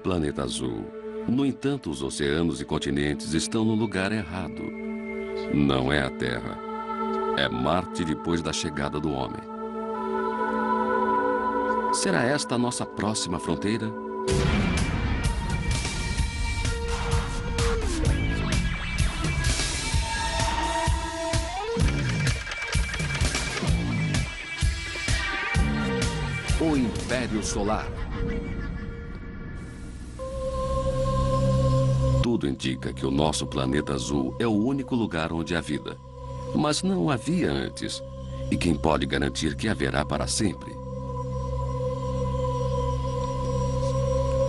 planeta azul. No entanto, os oceanos e continentes estão no lugar errado. Não é a Terra. É Marte depois da chegada do homem. Será esta a nossa próxima fronteira? O Império Solar. Tudo indica que o nosso planeta azul é o único lugar onde há vida. Mas não havia antes. E quem pode garantir que haverá para sempre?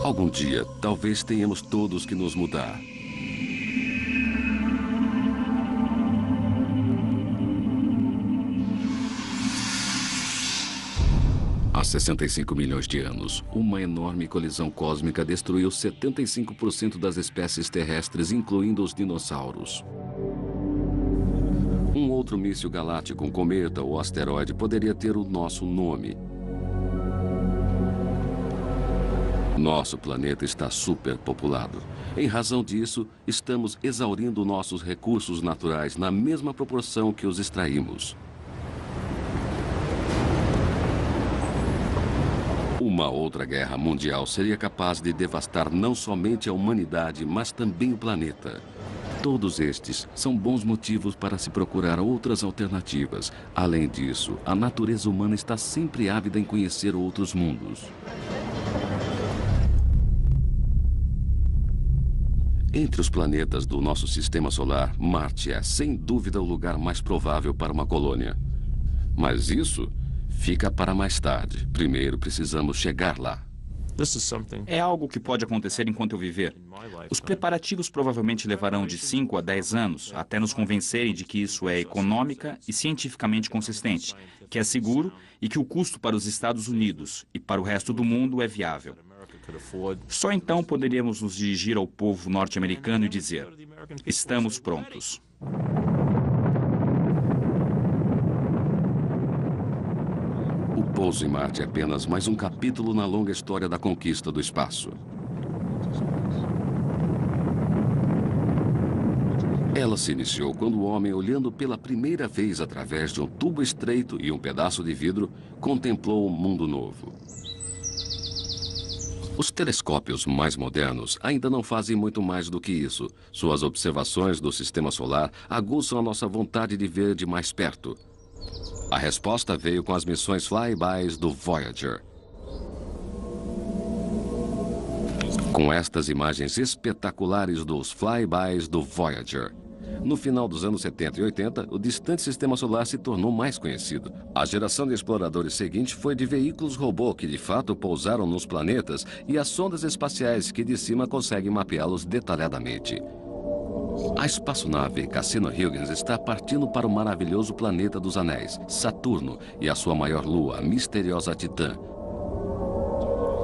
Algum dia, talvez tenhamos todos que nos mudar. Há 65 milhões de anos, uma enorme colisão cósmica destruiu 75% das espécies terrestres, incluindo os dinossauros. Um outro míssil galáctico, um cometa ou asteroide, poderia ter o nosso nome. Nosso planeta está superpopulado. Em razão disso, estamos exaurindo nossos recursos naturais na mesma proporção que os extraímos. Uma outra guerra mundial seria capaz de devastar não somente a humanidade, mas também o planeta. Todos estes são bons motivos para se procurar outras alternativas. Além disso, a natureza humana está sempre ávida em conhecer outros mundos. Entre os planetas do nosso sistema solar, Marte é, sem dúvida, o lugar mais provável para uma colônia. Mas isso fica para mais tarde. Primeiro, precisamos chegar lá. É algo que pode acontecer enquanto eu viver. Os preparativos provavelmente levarão de 5 a 10 anos até nos convencerem de que isso é econômica e cientificamente consistente, que é seguro e que o custo para os Estados Unidos e para o resto do mundo é viável. Só então poderíamos nos dirigir ao povo norte-americano e dizer: estamos prontos. O pouso em Marte é apenas mais um capítulo na longa história da conquista do espaço. Ela se iniciou quando o homem, olhando pela primeira vez através de um tubo estreito e um pedaço de vidro, contemplou um mundo novo. Os telescópios mais modernos ainda não fazem muito mais do que isso. Suas observações do sistema solar aguçam a nossa vontade de ver de mais perto. A resposta veio com as missões flybys do Voyager. Com estas imagens espetaculares dos flybys do Voyager, no final dos anos 70 e 80, o distante sistema solar se tornou mais conhecido. A geração de exploradores seguinte foi de veículos robô que de fato pousaram nos planetas e as sondas espaciais que de cima conseguem mapeá-los detalhadamente. A espaçonave Cassini-Huygens está partindo para o maravilhoso planeta dos Anéis, Saturno, e a sua maior lua, a misteriosa Titã.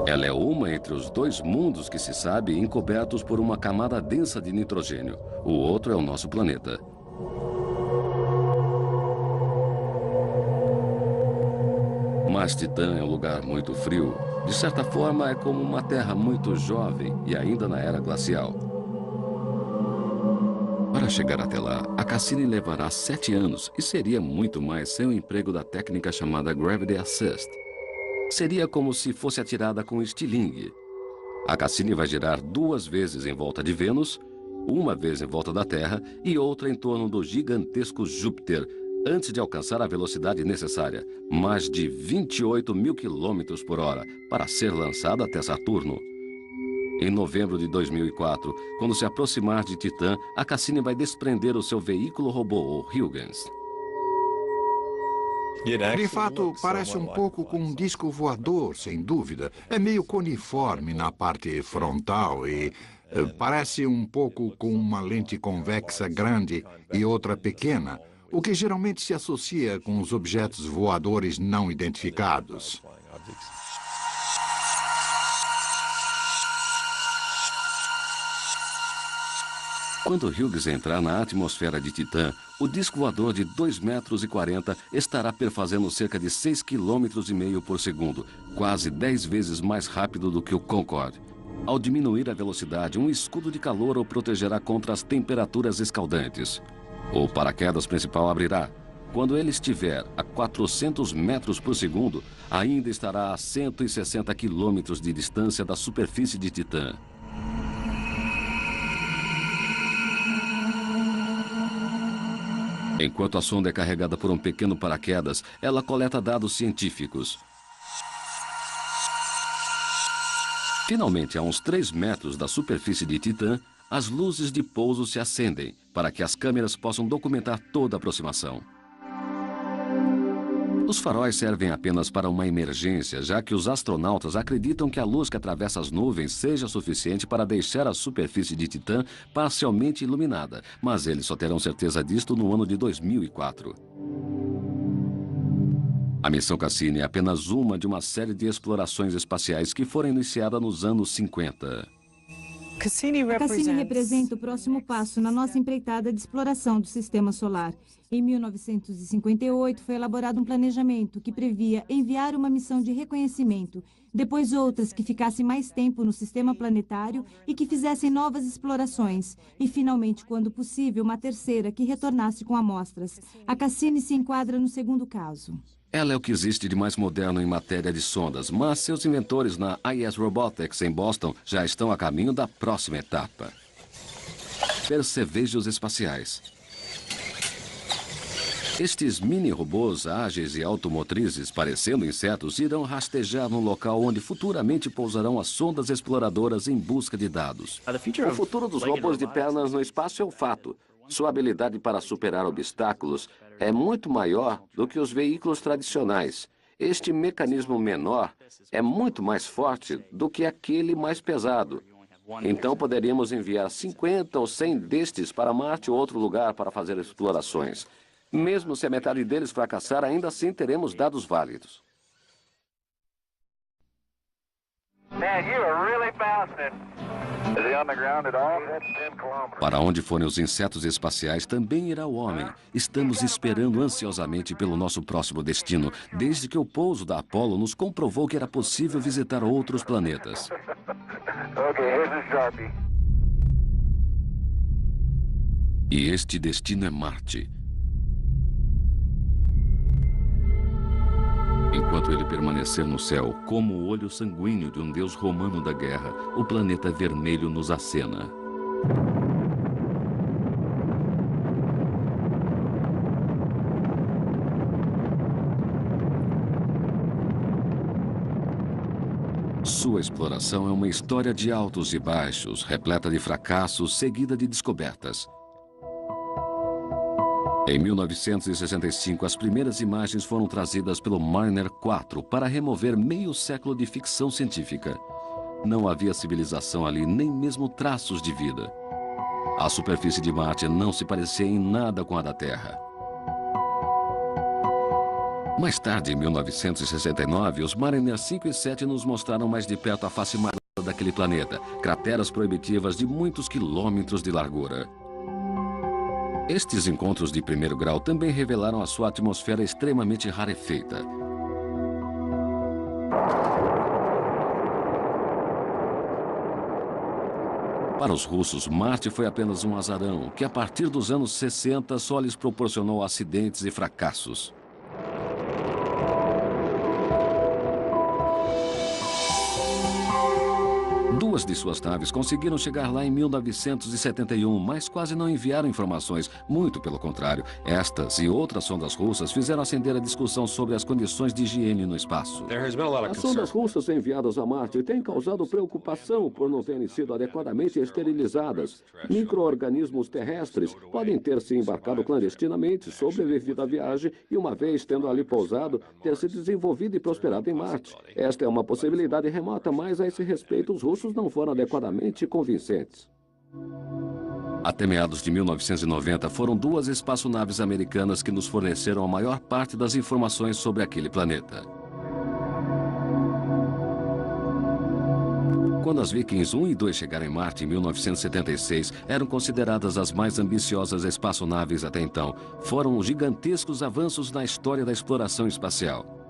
Ela é uma entre os dois mundos que se sabe encobertos por uma camada densa de nitrogênio. O outro é o nosso planeta. Mas Titã é um lugar muito frio. De certa forma, é como uma terra muito jovem e ainda na era glacial. Para chegar até lá, a Cassini levará 7 anos e seria muito mais sem o emprego da técnica chamada Gravity Assist. Seria como se fosse atirada com estilingue. A Cassini vai girar 2 vezes em volta de Vênus, uma vez em volta da Terra e outra em torno do gigantesco Júpiter, antes de alcançar a velocidade necessária, mais de 28 mil quilômetros por hora, para ser lançada até Saturno. Em novembro de 2004, quando se aproximar de Titã, a Cassini vai desprender o seu veículo robô, o Huygens. De fato, parece um pouco com um disco voador, sem dúvida. É meio coniforme na parte frontal e parece um pouco com uma lente convexa grande e outra pequena, o que geralmente se associa com os objetos voadores não identificados. Quando Huygens entrar na atmosfera de Titã, o disco voador de 2,40 metros estará perfazendo cerca de 6,5 km por segundo, quase 10 vezes mais rápido do que o Concorde. Ao diminuir a velocidade, um escudo de calor o protegerá contra as temperaturas escaldantes. O paraquedas principal abrirá. Quando ele estiver a 400 metros por segundo, ainda estará a 160 quilômetros de distância da superfície de Titã. Enquanto a sonda é carregada por um pequeno paraquedas, ela coleta dados científicos. Finalmente, a uns 3 metros da superfície de Titã, as luzes de pouso se acendem para que as câmeras possam documentar toda a aproximação. Os faróis servem apenas para uma emergência, já que os astronautas acreditam que a luz que atravessa as nuvens seja suficiente para deixar a superfície de Titã parcialmente iluminada, mas eles só terão certeza disto no ano de 2004. A missão Cassini é apenas uma de uma série de explorações espaciais que foram iniciadas nos anos 50. Cassini representa o próximo passo na nossa empreitada de exploração do Sistema Solar. Em 1958, foi elaborado um planejamento que previa enviar uma missão de reconhecimento, depois outras que ficassem mais tempo no sistema planetário e que fizessem novas explorações, e finalmente, quando possível, uma terceira que retornasse com amostras. A Cassini se enquadra no segundo caso. Ela é o que existe de mais moderno em matéria de sondas, mas seus inventores na IS Robotics em Boston já estão a caminho da próxima etapa. Percevejos espaciais. Estes mini-robôs ágeis e automotrizes, parecendo insetos, irão rastejar no local onde futuramente pousarão as sondas exploradoras em busca de dados. O futuro dos robôs de pernas no espaço é um fato. Sua habilidade para superar obstáculos é muito maior do que os veículos tradicionais. Este mecanismo menor é muito mais forte do que aquele mais pesado. Então poderíamos enviar 50 ou 100 destes para Marte ou outro lugar para fazer explorações. Mesmo se a metade deles fracassar, ainda assim teremos dados válidos. Para onde forem os insetos espaciais, também irá o homem. Estamos esperando ansiosamente pelo nosso próximo destino, desde que o pouso da Apollo nos comprovou que era possível visitar outros planetas. E este destino é Marte. Enquanto ele permanecer no céu, como o olho sanguíneo de um deus romano da guerra, o planeta vermelho nos acena. Sua exploração é uma história de altos e baixos, repleta de fracassos, seguida de descobertas. Em 1965, as primeiras imagens foram trazidas pelo Mariner 4 para remover meio século de ficção científica. Não havia civilização ali, nem mesmo traços de vida. A superfície de Marte não se parecia em nada com a da Terra. Mais tarde, em 1969, os Mariner 5 e 7 nos mostraram mais de perto a face marrom daquele planeta, crateras proibitivas de muitos quilômetros de largura. Estes encontros de primeiro grau também revelaram a sua atmosfera extremamente rarefeita. Para os russos, Marte foi apenas um azarão, que a partir dos anos 60 só lhes proporcionou acidentes e fracassos. Duas de suas naves conseguiram chegar lá em 1971, mas quase não enviaram informações. Muito pelo contrário, estas e outras sondas russas fizeram acender a discussão sobre as condições de higiene no espaço. As sondas russas enviadas a Marte têm causado preocupação por não terem sido adequadamente esterilizadas. Micro-organismos terrestres podem ter se embarcado clandestinamente, sobrevivido à viagem e, uma vez tendo ali pousado, ter se desenvolvido e prosperado em Marte. Esta é uma possibilidade remota, mas a esse respeito os russos não foram adequadamente convincentes. Até meados de 1990, foram duas espaçonaves americanas que nos forneceram a maior parte das informações sobre aquele planeta. Quando as Vikings 1 e 2 chegaram em Marte em 1976, eram consideradas as mais ambiciosas espaçonaves até então. Foram gigantescos avanços na história da exploração espacial.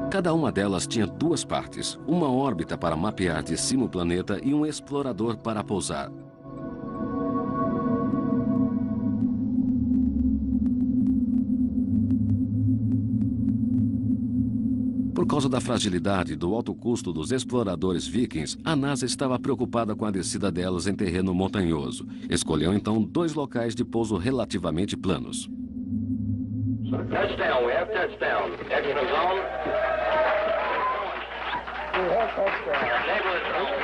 Cada uma delas tinha duas partes, uma órbita para mapear de cima o planeta e um explorador para pousar. Por causa da fragilidade e do alto custo dos exploradores vikings, a NASA estava preocupada com a descida delas em terreno montanhoso. Escolheu então dois locais de pouso relativamente planos. Touchdown, we have touchdown. Extra zone. Neighbor zone.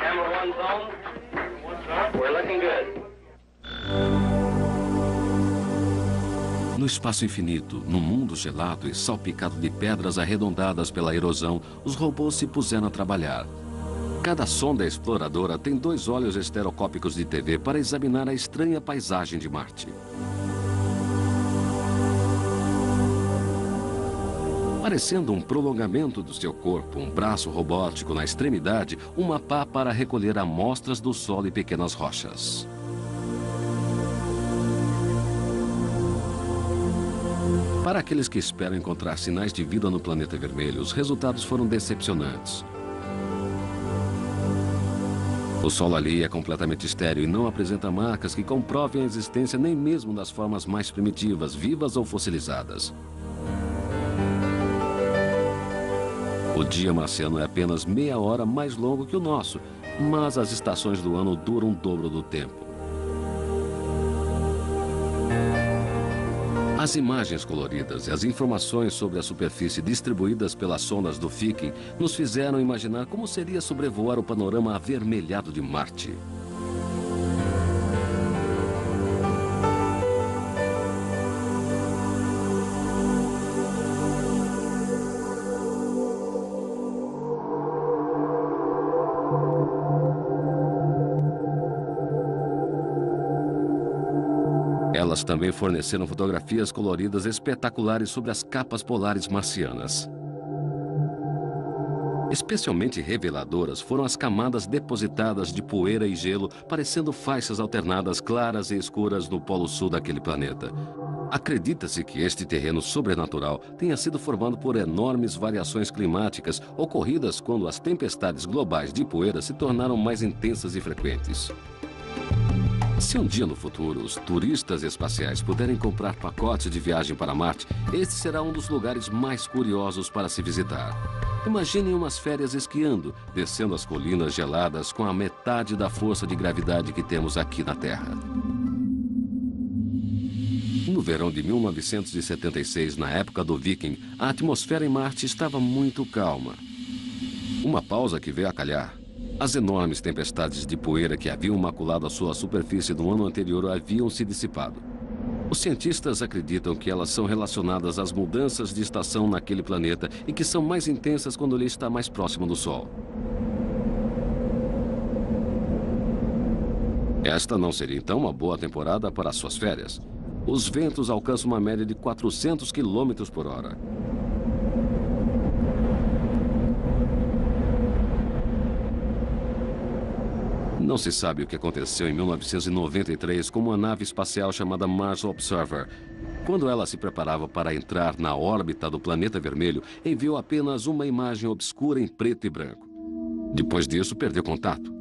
Camera 1 zone. We're looking good. No espaço infinito, num mundo gelado e salpicado de pedras arredondadas pela erosão, os robôs se puseram a trabalhar. Cada sonda exploradora tem dois olhos estereoscópicos de TV para examinar a estranha paisagem de Marte. Parecendo um prolongamento do seu corpo, um braço robótico na extremidade, uma pá para recolher amostras do solo e pequenas rochas. Para aqueles que esperam encontrar sinais de vida no planeta vermelho, os resultados foram decepcionantes. O solo ali é completamente estéril e não apresenta marcas que comprovem a existência nem mesmo das formas mais primitivas, vivas ou fossilizadas. O dia marciano é apenas meia hora mais longo que o nosso, mas as estações do ano duram o dobro do tempo. As imagens coloridas e as informações sobre a superfície distribuídas pelas sondas do Viking nos fizeram imaginar como seria sobrevoar o panorama avermelhado de Marte. Elas também forneceram fotografias coloridas espetaculares sobre as capas polares marcianas. Especialmente reveladoras foram as camadas depositadas de poeira e gelo, parecendo faixas alternadas claras e escuras no polo sul daquele planeta. Acredita-se que este terreno sobrenatural tenha sido formado por enormes variações climáticas ocorridas quando as tempestades globais de poeira se tornaram mais intensas e frequentes. Se um dia no futuro os turistas espaciais puderem comprar pacotes de viagem para Marte, este será um dos lugares mais curiosos para se visitar. Imaginem umas férias esquiando, descendo as colinas geladas com a metade da força de gravidade que temos aqui na Terra. No verão de 1976, na época do Viking, a atmosfera em Marte estava muito calma. Uma pausa que veio a calhar. As enormes tempestades de poeira que haviam maculado a sua superfície no ano anterior haviam se dissipado. Os cientistas acreditam que elas são relacionadas às mudanças de estação naquele planeta e que são mais intensas quando ele está mais próximo do Sol. Esta não seria então uma boa temporada para suas férias. Os ventos alcançam uma média de 400 km por hora. Não se sabe o que aconteceu em 1993 com uma nave espacial chamada Mars Observer. Quando ela se preparava para entrar na órbita do planeta vermelho, enviou apenas uma imagem obscura em preto e branco. Depois disso, perdeu contato.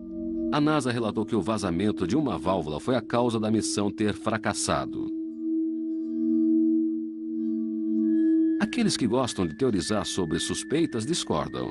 A NASA relatou que o vazamento de uma válvula foi a causa da missão ter fracassado. Aqueles que gostam de teorizar sobre suspeitas discordam.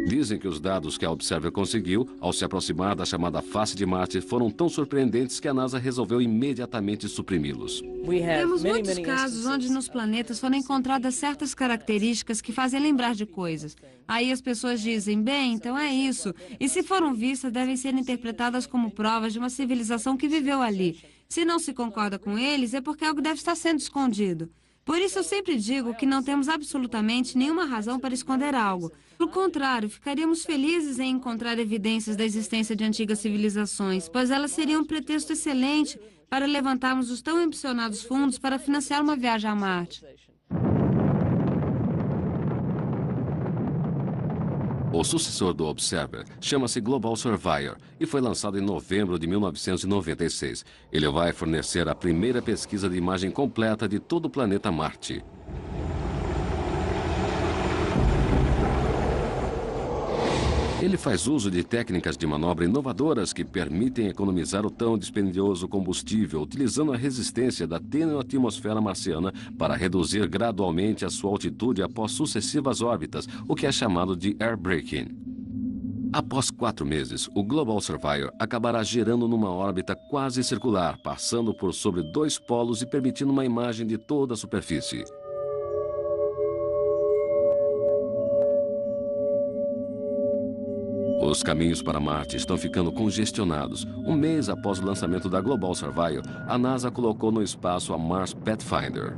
Dizem que os dados que a Observer conseguiu, ao se aproximar da chamada face de Marte, foram tão surpreendentes que a NASA resolveu imediatamente suprimi-los. Temos muitos casos onde nos planetas foram encontradas certas características que fazem lembrar de coisas. Aí as pessoas dizem, bem, então é isso. E se foram vistas, devem ser interpretadas como provas de uma civilização que viveu ali. Se não se concorda com eles, é porque algo deve estar sendo escondido. Por isso eu sempre digo que não temos absolutamente nenhuma razão para esconder algo. Pelo contrário, ficaríamos felizes em encontrar evidências da existência de antigas civilizações, pois elas seriam um pretexto excelente para levantarmos os tão ambicionados fundos para financiar uma viagem a Marte. O sucessor do Observer chama-se Global Surveyor e foi lançado em novembro de 1996. Ele vai fornecer a primeira pesquisa de imagem completa de todo o planeta Marte. Ele faz uso de técnicas de manobra inovadoras que permitem economizar o tão dispendioso combustível, utilizando a resistência da tênue atmosfera marciana para reduzir gradualmente a sua altitude após sucessivas órbitas, o que é chamado de air braking. Após 4 meses, o Global Surveyor acabará girando numa órbita quase circular, passando por sobre 2 polos e permitindo uma imagem de toda a superfície. Os caminhos para Marte estão ficando congestionados. Um mês após o lançamento da Global Surveyor, a NASA colocou no espaço a Mars Pathfinder.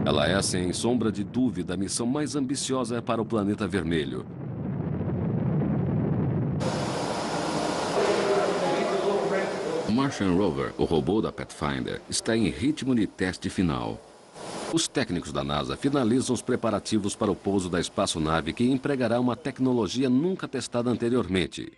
Ela é, sem sombra de dúvida, a missão mais ambiciosa para o planeta vermelho. O Martian Rover, o robô da Pathfinder, está em ritmo de teste final. Os técnicos da NASA finalizam os preparativos para o pouso da espaçonave, que empregará uma tecnologia nunca testada anteriormente.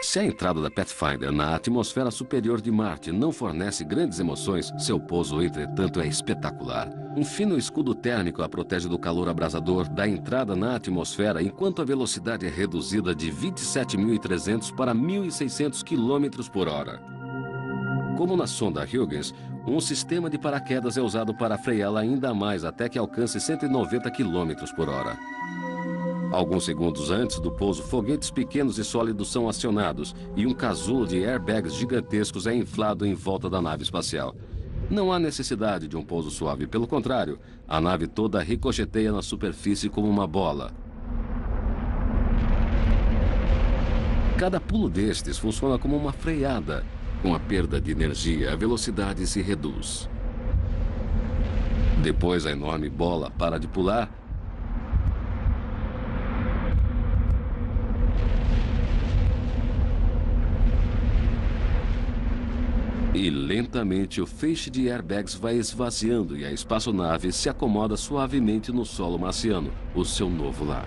Se a entrada da Pathfinder na atmosfera superior de Marte não fornece grandes emoções, seu pouso, entretanto, é espetacular. Um fino escudo térmico a protege do calor abrasador da entrada na atmosfera, enquanto a velocidade é reduzida de 27.300 para 1.600 km por hora. Como na sonda Huygens, um sistema de paraquedas é usado para freá-la ainda mais até que alcance 190 km por hora. Alguns segundos antes do pouso, foguetes pequenos e sólidos são acionados e um casulo de airbags gigantescos é inflado em volta da nave espacial. Não há necessidade de um pouso suave, pelo contrário, a nave toda ricocheteia na superfície como uma bola. Cada pulo destes funciona como uma freada. Com a perda de energia, a velocidade se reduz. Depois a enorme bola para de pular e lentamente o feixe de airbags vai esvaziando e a espaçonave se acomoda suavemente no solo marciano, o seu novo lar.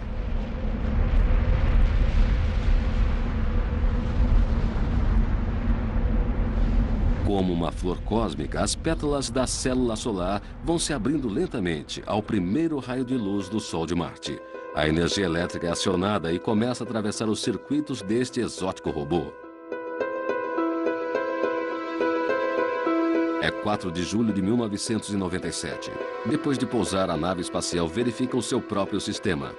Como uma flor cósmica, as pétalas da célula solar vão se abrindo lentamente ao primeiro raio de luz do Sol de Marte. A energia elétrica é acionada e começa a atravessar os circuitos deste exótico robô. É 4 de julho de 1997. Depois de pousar, a nave espacial verifica o seu próprio sistema.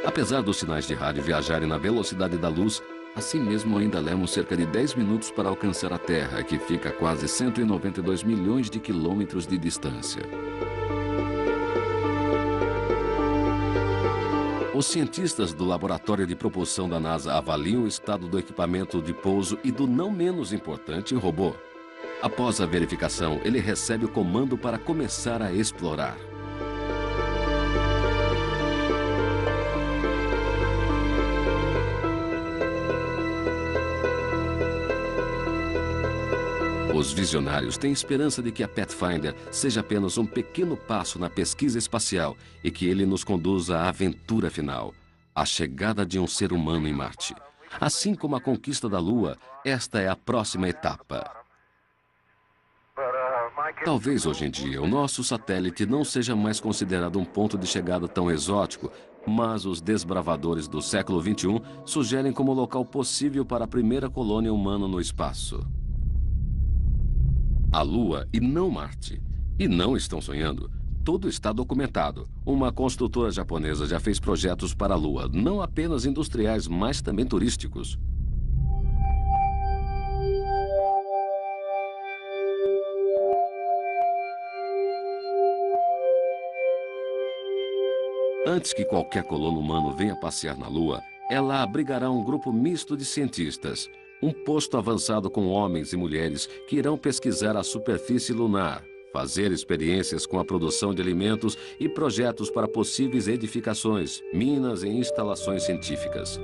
Apesar dos sinais de rádio viajarem na velocidade da luz, assim mesmo ainda levam cerca de 10 minutos para alcançar a Terra, que fica a quase 192 milhões de quilômetros de distância. Os cientistas do Laboratório de Propulsão da NASA avaliam o estado do equipamento de pouso e do não menos importante robô. Após a verificação, ele recebe o comando para começar a explorar. Os visionários têm esperança de que a Pathfinder seja apenas um pequeno passo na pesquisa espacial e que ele nos conduza à aventura final, a chegada de um ser humano em Marte. Assim como a conquista da Lua, esta é a próxima etapa. Talvez hoje em dia o nosso satélite não seja mais considerado um ponto de chegada tão exótico, mas os desbravadores do século XXI sugerem como local possível para a primeira colônia humana no espaço. A Lua e não Marte. E não estão sonhando. Tudo está documentado. Uma construtora japonesa já fez projetos para a Lua, não apenas industriais, mas também turísticos. Antes que qualquer colono humano venha passear na Lua, ela abrigará um grupo misto de cientistas. Um posto avançado com homens e mulheres que irão pesquisar a superfície lunar, fazer experiências com a produção de alimentos e projetos para possíveis edificações, minas e instalações científicas.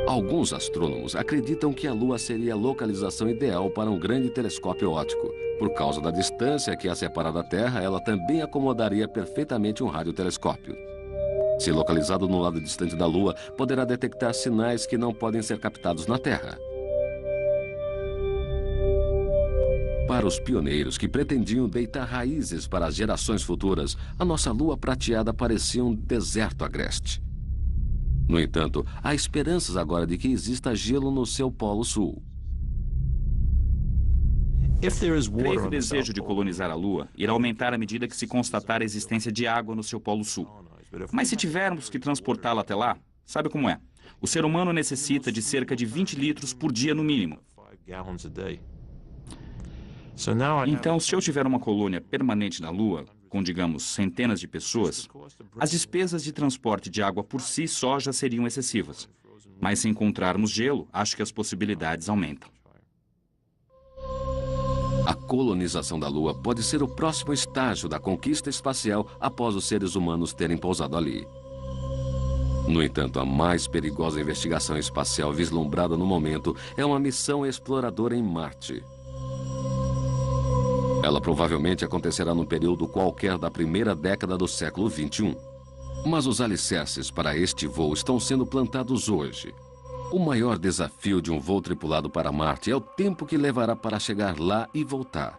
Alguns astrônomos acreditam que a Lua seria a localização ideal para um grande telescópio óptico. Por causa da distância que a separa da Terra, ela também acomodaria perfeitamente um radiotelescópio. Se localizado no lado distante da Lua, poderá detectar sinais que não podem ser captados na Terra. Para os pioneiros que pretendiam deitar raízes para as gerações futuras, a nossa Lua prateada parecia um deserto agreste. No entanto, há esperanças agora de que exista gelo no seu Polo Sul. Creio que o desejo de colonizar a Lua irá aumentar à medida que se constatar a existência de água no seu Polo Sul. Mas se tivermos que transportá-la até lá, sabe como é? O ser humano necessita de cerca de 20 litros por dia no mínimo. Então, se eu tiver uma colônia permanente na Lua, com, digamos, centenas de pessoas, as despesas de transporte de água por si só já seriam excessivas. Mas se encontrarmos gelo, acho que as possibilidades aumentam. A colonização da Lua pode ser o próximo estágio da conquista espacial após os seres humanos terem pousado ali. No entanto, a mais perigosa investigação espacial vislumbrada no momento é uma missão exploradora em Marte. Ela provavelmente acontecerá num período qualquer da primeira década do século XXI. Mas os alicerces para este voo estão sendo plantados hoje. O maior desafio de um voo tripulado para Marte é o tempo que levará para chegar lá e voltar.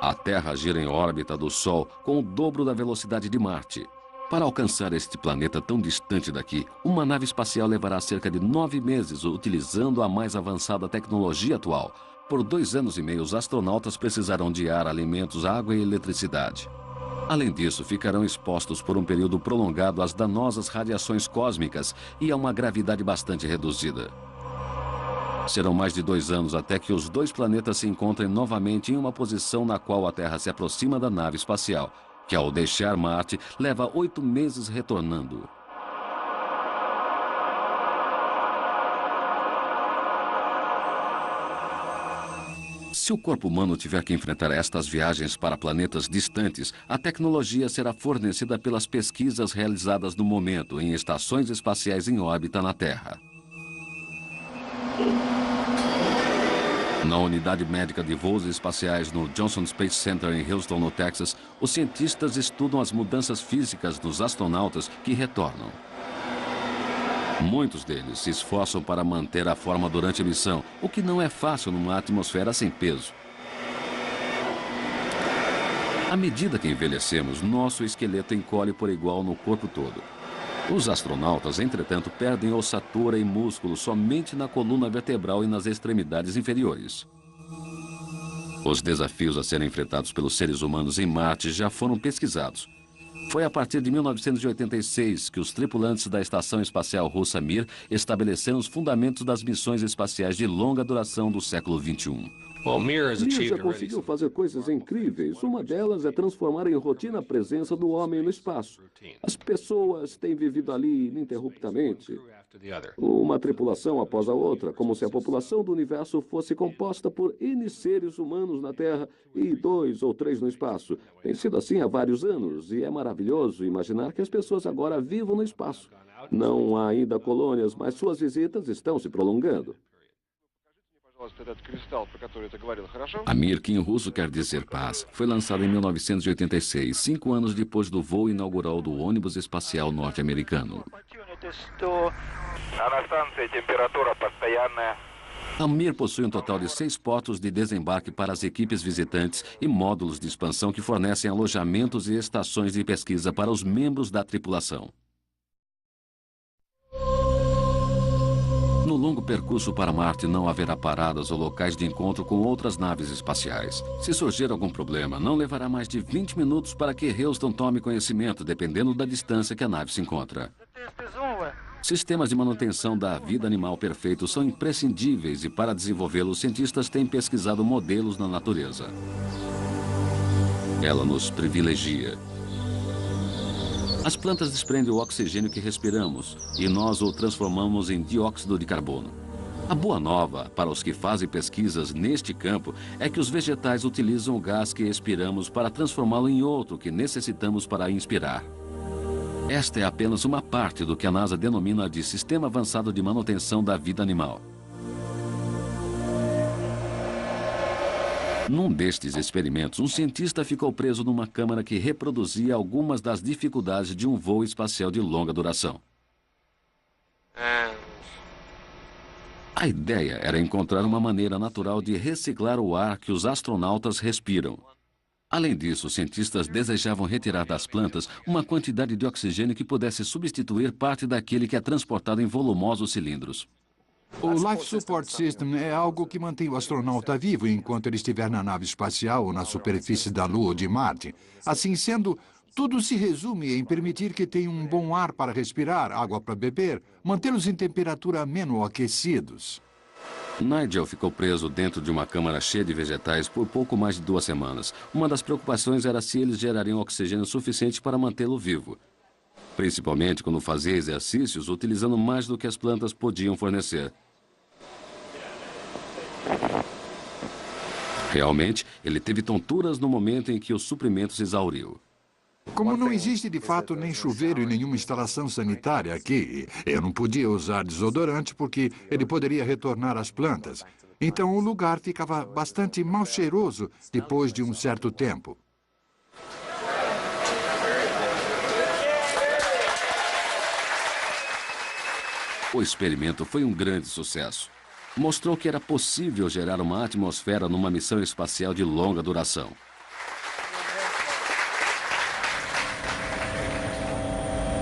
A Terra gira em órbita do Sol com o dobro da velocidade de Marte. Para alcançar este planeta tão distante daqui, uma nave espacial levará cerca de 9 meses utilizando a mais avançada tecnologia atual. Por 2 anos e meio, os astronautas precisarão de ar, alimentos, água e eletricidade. Além disso, ficarão expostos por um período prolongado às danosas radiações cósmicas e a uma gravidade bastante reduzida. Serão mais de 2 anos até que os 2 planetas se encontrem novamente em uma posição na qual a Terra se aproxima da nave espacial, que ao deixar Marte, leva 8 meses retornando. Se o corpo humano tiver que enfrentar estas viagens para planetas distantes, a tecnologia será fornecida pelas pesquisas realizadas no momento em estações espaciais em órbita na Terra. Na unidade médica de voos espaciais no Johnson Space Center em Houston, no Texas, os cientistas estudam as mudanças físicas dos astronautas que retornam. Muitos deles se esforçam para manter a forma durante a missão, o que não é fácil numa atmosfera sem peso. À medida que envelhecemos, nosso esqueleto encolhe por igual no corpo todo. Os astronautas, entretanto, perdem ossatura e músculo somente na coluna vertebral e nas extremidades inferiores. Os desafios a serem enfrentados pelos seres humanos em Marte já foram pesquisados. Foi a partir de 1986 que os tripulantes da Estação Espacial Russa Mir estabeleceram os fundamentos das missões espaciais de longa duração do século XXI. Mir já conseguiu fazer coisas incríveis. Uma delas é transformar em rotina a presença do homem no espaço. As pessoas têm vivido ali ininterruptamente, uma tripulação após a outra, como se a população do universo fosse composta por N seres humanos na Terra e 2 ou 3 no espaço. Tem sido assim há vários anos e é maravilhoso imaginar que as pessoas agora vivam no espaço. Não há ainda colônias, mas suas visitas estão se prolongando. Amir, que em russo quer dizer paz, foi lançado em 1986, 5 anos depois do voo inaugural do ônibus espacial norte-americano. Amir possui um total de 6 portos de desembarque para as equipes visitantes e módulos de expansão que fornecem alojamentos e estações de pesquisa para os membros da tripulação. No longo percurso para Marte não haverá paradas ou locais de encontro com outras naves espaciais. Se surgir algum problema, não levará mais de 20 minutos para que Houston tome conhecimento, dependendo da distância que a nave se encontra. Sistemas de manutenção da vida animal perfeitos são imprescindíveis e, para desenvolvê-los, os cientistas têm pesquisado modelos na natureza. Ela nos privilegia. As plantas desprendem o oxigênio que respiramos e nós o transformamos em dióxido de carbono. A boa nova para os que fazem pesquisas neste campo é que os vegetais utilizam o gás que expiramos para transformá-lo em outro que necessitamos para inspirar. Esta é apenas uma parte do que a NASA denomina de Sistema Avançado de Manutenção da Vida Animal. Num destes experimentos, um cientista ficou preso numa câmara que reproduzia algumas das dificuldades de um voo espacial de longa duração. A ideia era encontrar uma maneira natural de reciclar o ar que os astronautas respiram. Além disso, os cientistas desejavam retirar das plantas uma quantidade de oxigênio que pudesse substituir parte daquele que é transportado em volumosos cilindros. O Life Support System é algo que mantém o astronauta vivo enquanto ele estiver na nave espacial ou na superfície da Lua ou de Marte. Assim sendo, tudo se resume em permitir que tenham um bom ar para respirar, água para beber, mantê-los em temperatura amena ou aquecidos. Nigel ficou preso dentro de uma câmara cheia de vegetais por pouco mais de 2 semanas. Uma das preocupações era se eles gerariam oxigênio suficiente para mantê-lo vivo. Principalmente quando fazia exercícios, utilizando mais do que as plantas podiam fornecer. Realmente, ele teve tonturas no momento em que o suprimento se exauriu. Como não existe de fato nem chuveiro e nenhuma instalação sanitária aqui, eu não podia usar desodorante porque ele poderia retornar às plantas. Então o lugar ficava bastante mal cheiroso depois de um certo tempo. O experimento foi um grande sucesso. Mostrou que era possível gerar uma atmosfera numa missão espacial de longa duração.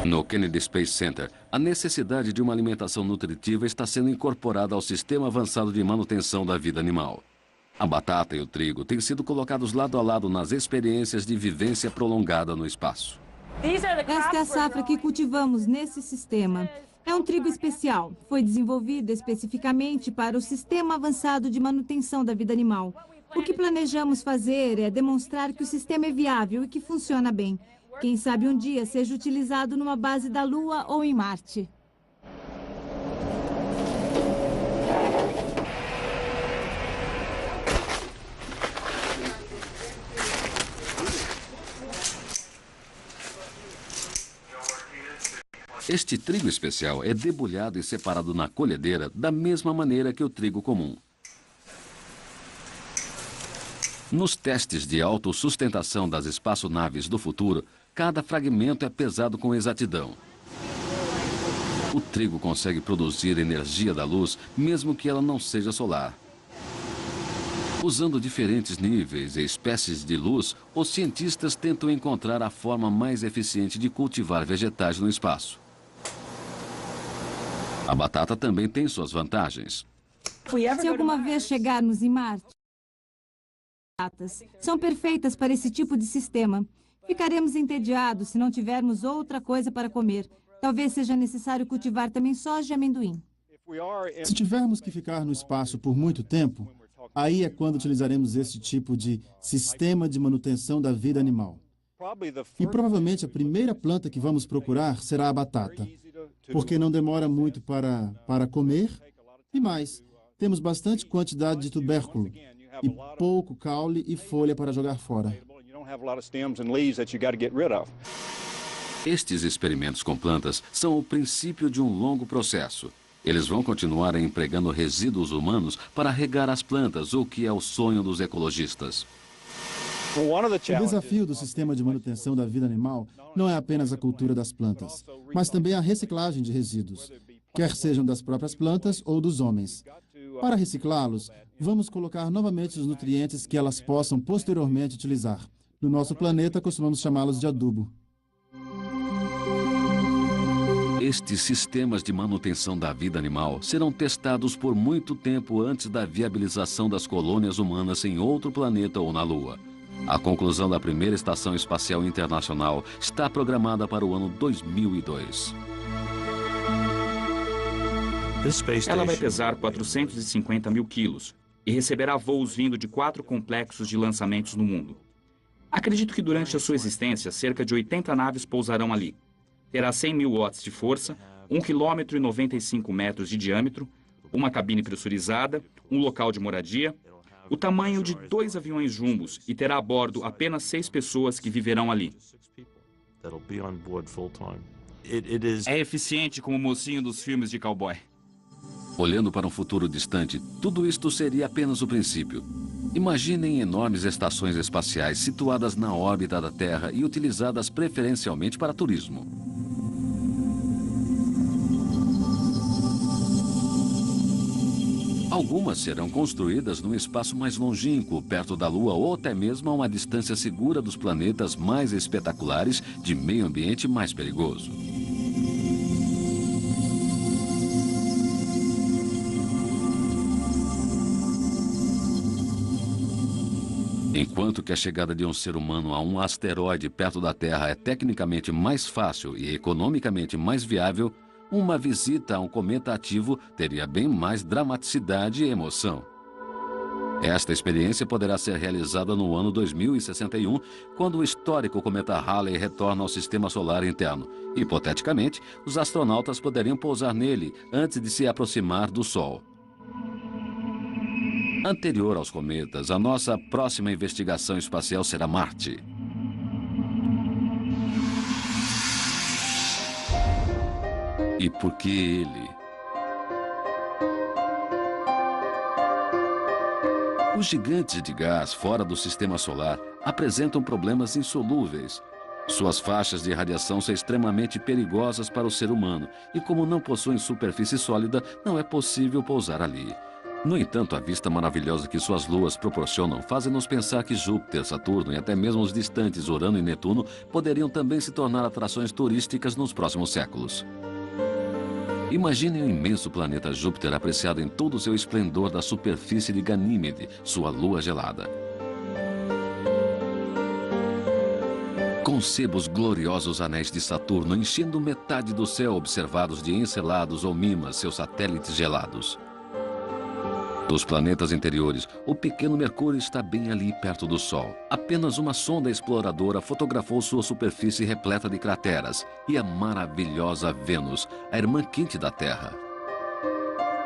No Kennedy Space Center, a necessidade de uma alimentação nutritiva está sendo incorporada ao sistema avançado de manutenção da vida animal. A batata e o trigo têm sido colocados lado a lado nas experiências de vivência prolongada no espaço. Esta é a safra que cultivamos nesse sistema. É um trigo especial. Foi desenvolvido especificamente para o Sistema Avançado de Manutenção da Vida Animal. O que planejamos fazer é demonstrar que o sistema é viável e que funciona bem. Quem sabe um dia seja utilizado numa base da Lua ou em Marte. Este trigo especial é debulhado e separado na colhedeira da mesma maneira que o trigo comum. Nos testes de autossustentação das espaçonaves do futuro, cada fragmento é pesado com exatidão. O trigo consegue produzir energia da luz, mesmo que ela não seja solar. Usando diferentes níveis e espécies de luz, os cientistas tentam encontrar a forma mais eficiente de cultivar vegetais no espaço. A batata também tem suas vantagens. Se alguma vez chegarmos em Marte, são perfeitas para esse tipo de sistema. Ficaremos entediados se não tivermos outra coisa para comer. Talvez seja necessário cultivar também soja e amendoim. Se tivermos que ficar no espaço por muito tempo, aí é quando utilizaremos esse tipo de sistema de manutenção da vida animal. E provavelmente a primeira planta que vamos procurar será a batata, porque não demora muito para comer e mais, temos bastante quantidade de tubérculo e pouco caule e folha para jogar fora. Estes experimentos com plantas são o princípio de um longo processo. Eles vão continuar empregando resíduos humanos para regar as plantas, o que é o sonho dos ecologistas. O desafio do sistema de manutenção da vida animal não é apenas a cultura das plantas, mas também a reciclagem de resíduos, quer sejam das próprias plantas ou dos homens. Para reciclá-los, vamos colocar novamente os nutrientes que elas possam posteriormente utilizar. No nosso planeta, costumamos chamá-los de adubo. Estes sistemas de manutenção da vida animal serão testados por muito tempo antes da viabilização das colônias humanas em outro planeta ou na Lua. A conclusão da primeira Estação Espacial Internacional está programada para o ano 2002. Ela vai pesar 450 mil quilos e receberá voos vindo de 4 complexos de lançamentos no mundo. Acredito que durante a sua existência, cerca de 80 naves pousarão ali. Terá 100 mil watts de força, 1,95 km de diâmetro, uma cabine pressurizada, um local de moradia, o tamanho de 2 aviões jumbos e terá a bordo apenas 6 pessoas que viverão ali. É eficiente como o mocinho dos filmes de cowboy. Olhando para um futuro distante, tudo isto seria apenas o princípio. Imaginem enormes estações espaciais situadas na órbita da Terra e utilizadas preferencialmente para turismo. Algumas serão construídas num espaço mais longínquo, perto da Lua ou até mesmo a uma distância segura dos planetas mais espetaculares de meio ambiente mais perigoso. Enquanto que a chegada de um ser humano a um asteroide perto da Terra é tecnicamente mais fácil e economicamente mais viável, uma visita a um cometa ativo teria bem mais dramaticidade e emoção. Esta experiência poderá ser realizada no ano 2061, quando o histórico cometa Halley retorna ao sistema solar interno. Hipoteticamente, os astronautas poderiam pousar nele antes de se aproximar do Sol. Anterior aos cometas, a nossa próxima investigação espacial será Marte. E por que ele? Os gigantes de gás fora do sistema solar apresentam problemas insolúveis. Suas faixas de radiação são extremamente perigosas para o ser humano e, como não possuem superfície sólida, não é possível pousar ali. No entanto, a vista maravilhosa que suas luas proporcionam fazem-nos pensar que Júpiter, Saturno e até mesmo os distantes Urano e Netuno poderiam também se tornar atrações turísticas nos próximos séculos. Imaginem o imenso planeta Júpiter apreciado em todo o seu esplendor da superfície de Ganímede, sua lua gelada. Conceba os gloriosos anéis de Saturno enchendo metade do céu observados de Encelados ou Mimas, seus satélites gelados. Dos planetas interiores, o pequeno Mercúrio está bem ali perto do Sol. Apenas uma sonda exploradora fotografou sua superfície repleta de crateras. E a maravilhosa Vênus, a irmã quente da Terra.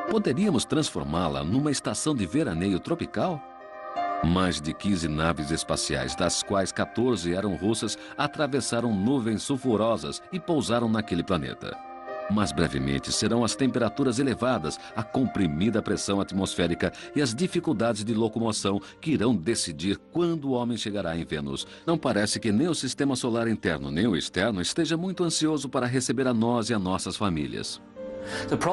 Poderíamos transformá-la numa estação de veraneio tropical? Mais de 15 naves espaciais, das quais 14 eram russas, atravessaram nuvens sulfurosas e pousaram naquele planeta. Mas brevemente serão as temperaturas elevadas, a comprimida pressão atmosférica e as dificuldades de locomoção que irão decidir quando o homem chegará em Vênus. Não parece que nem o sistema solar interno nem o externo esteja muito ansioso para receber a nós e a nossas famílias.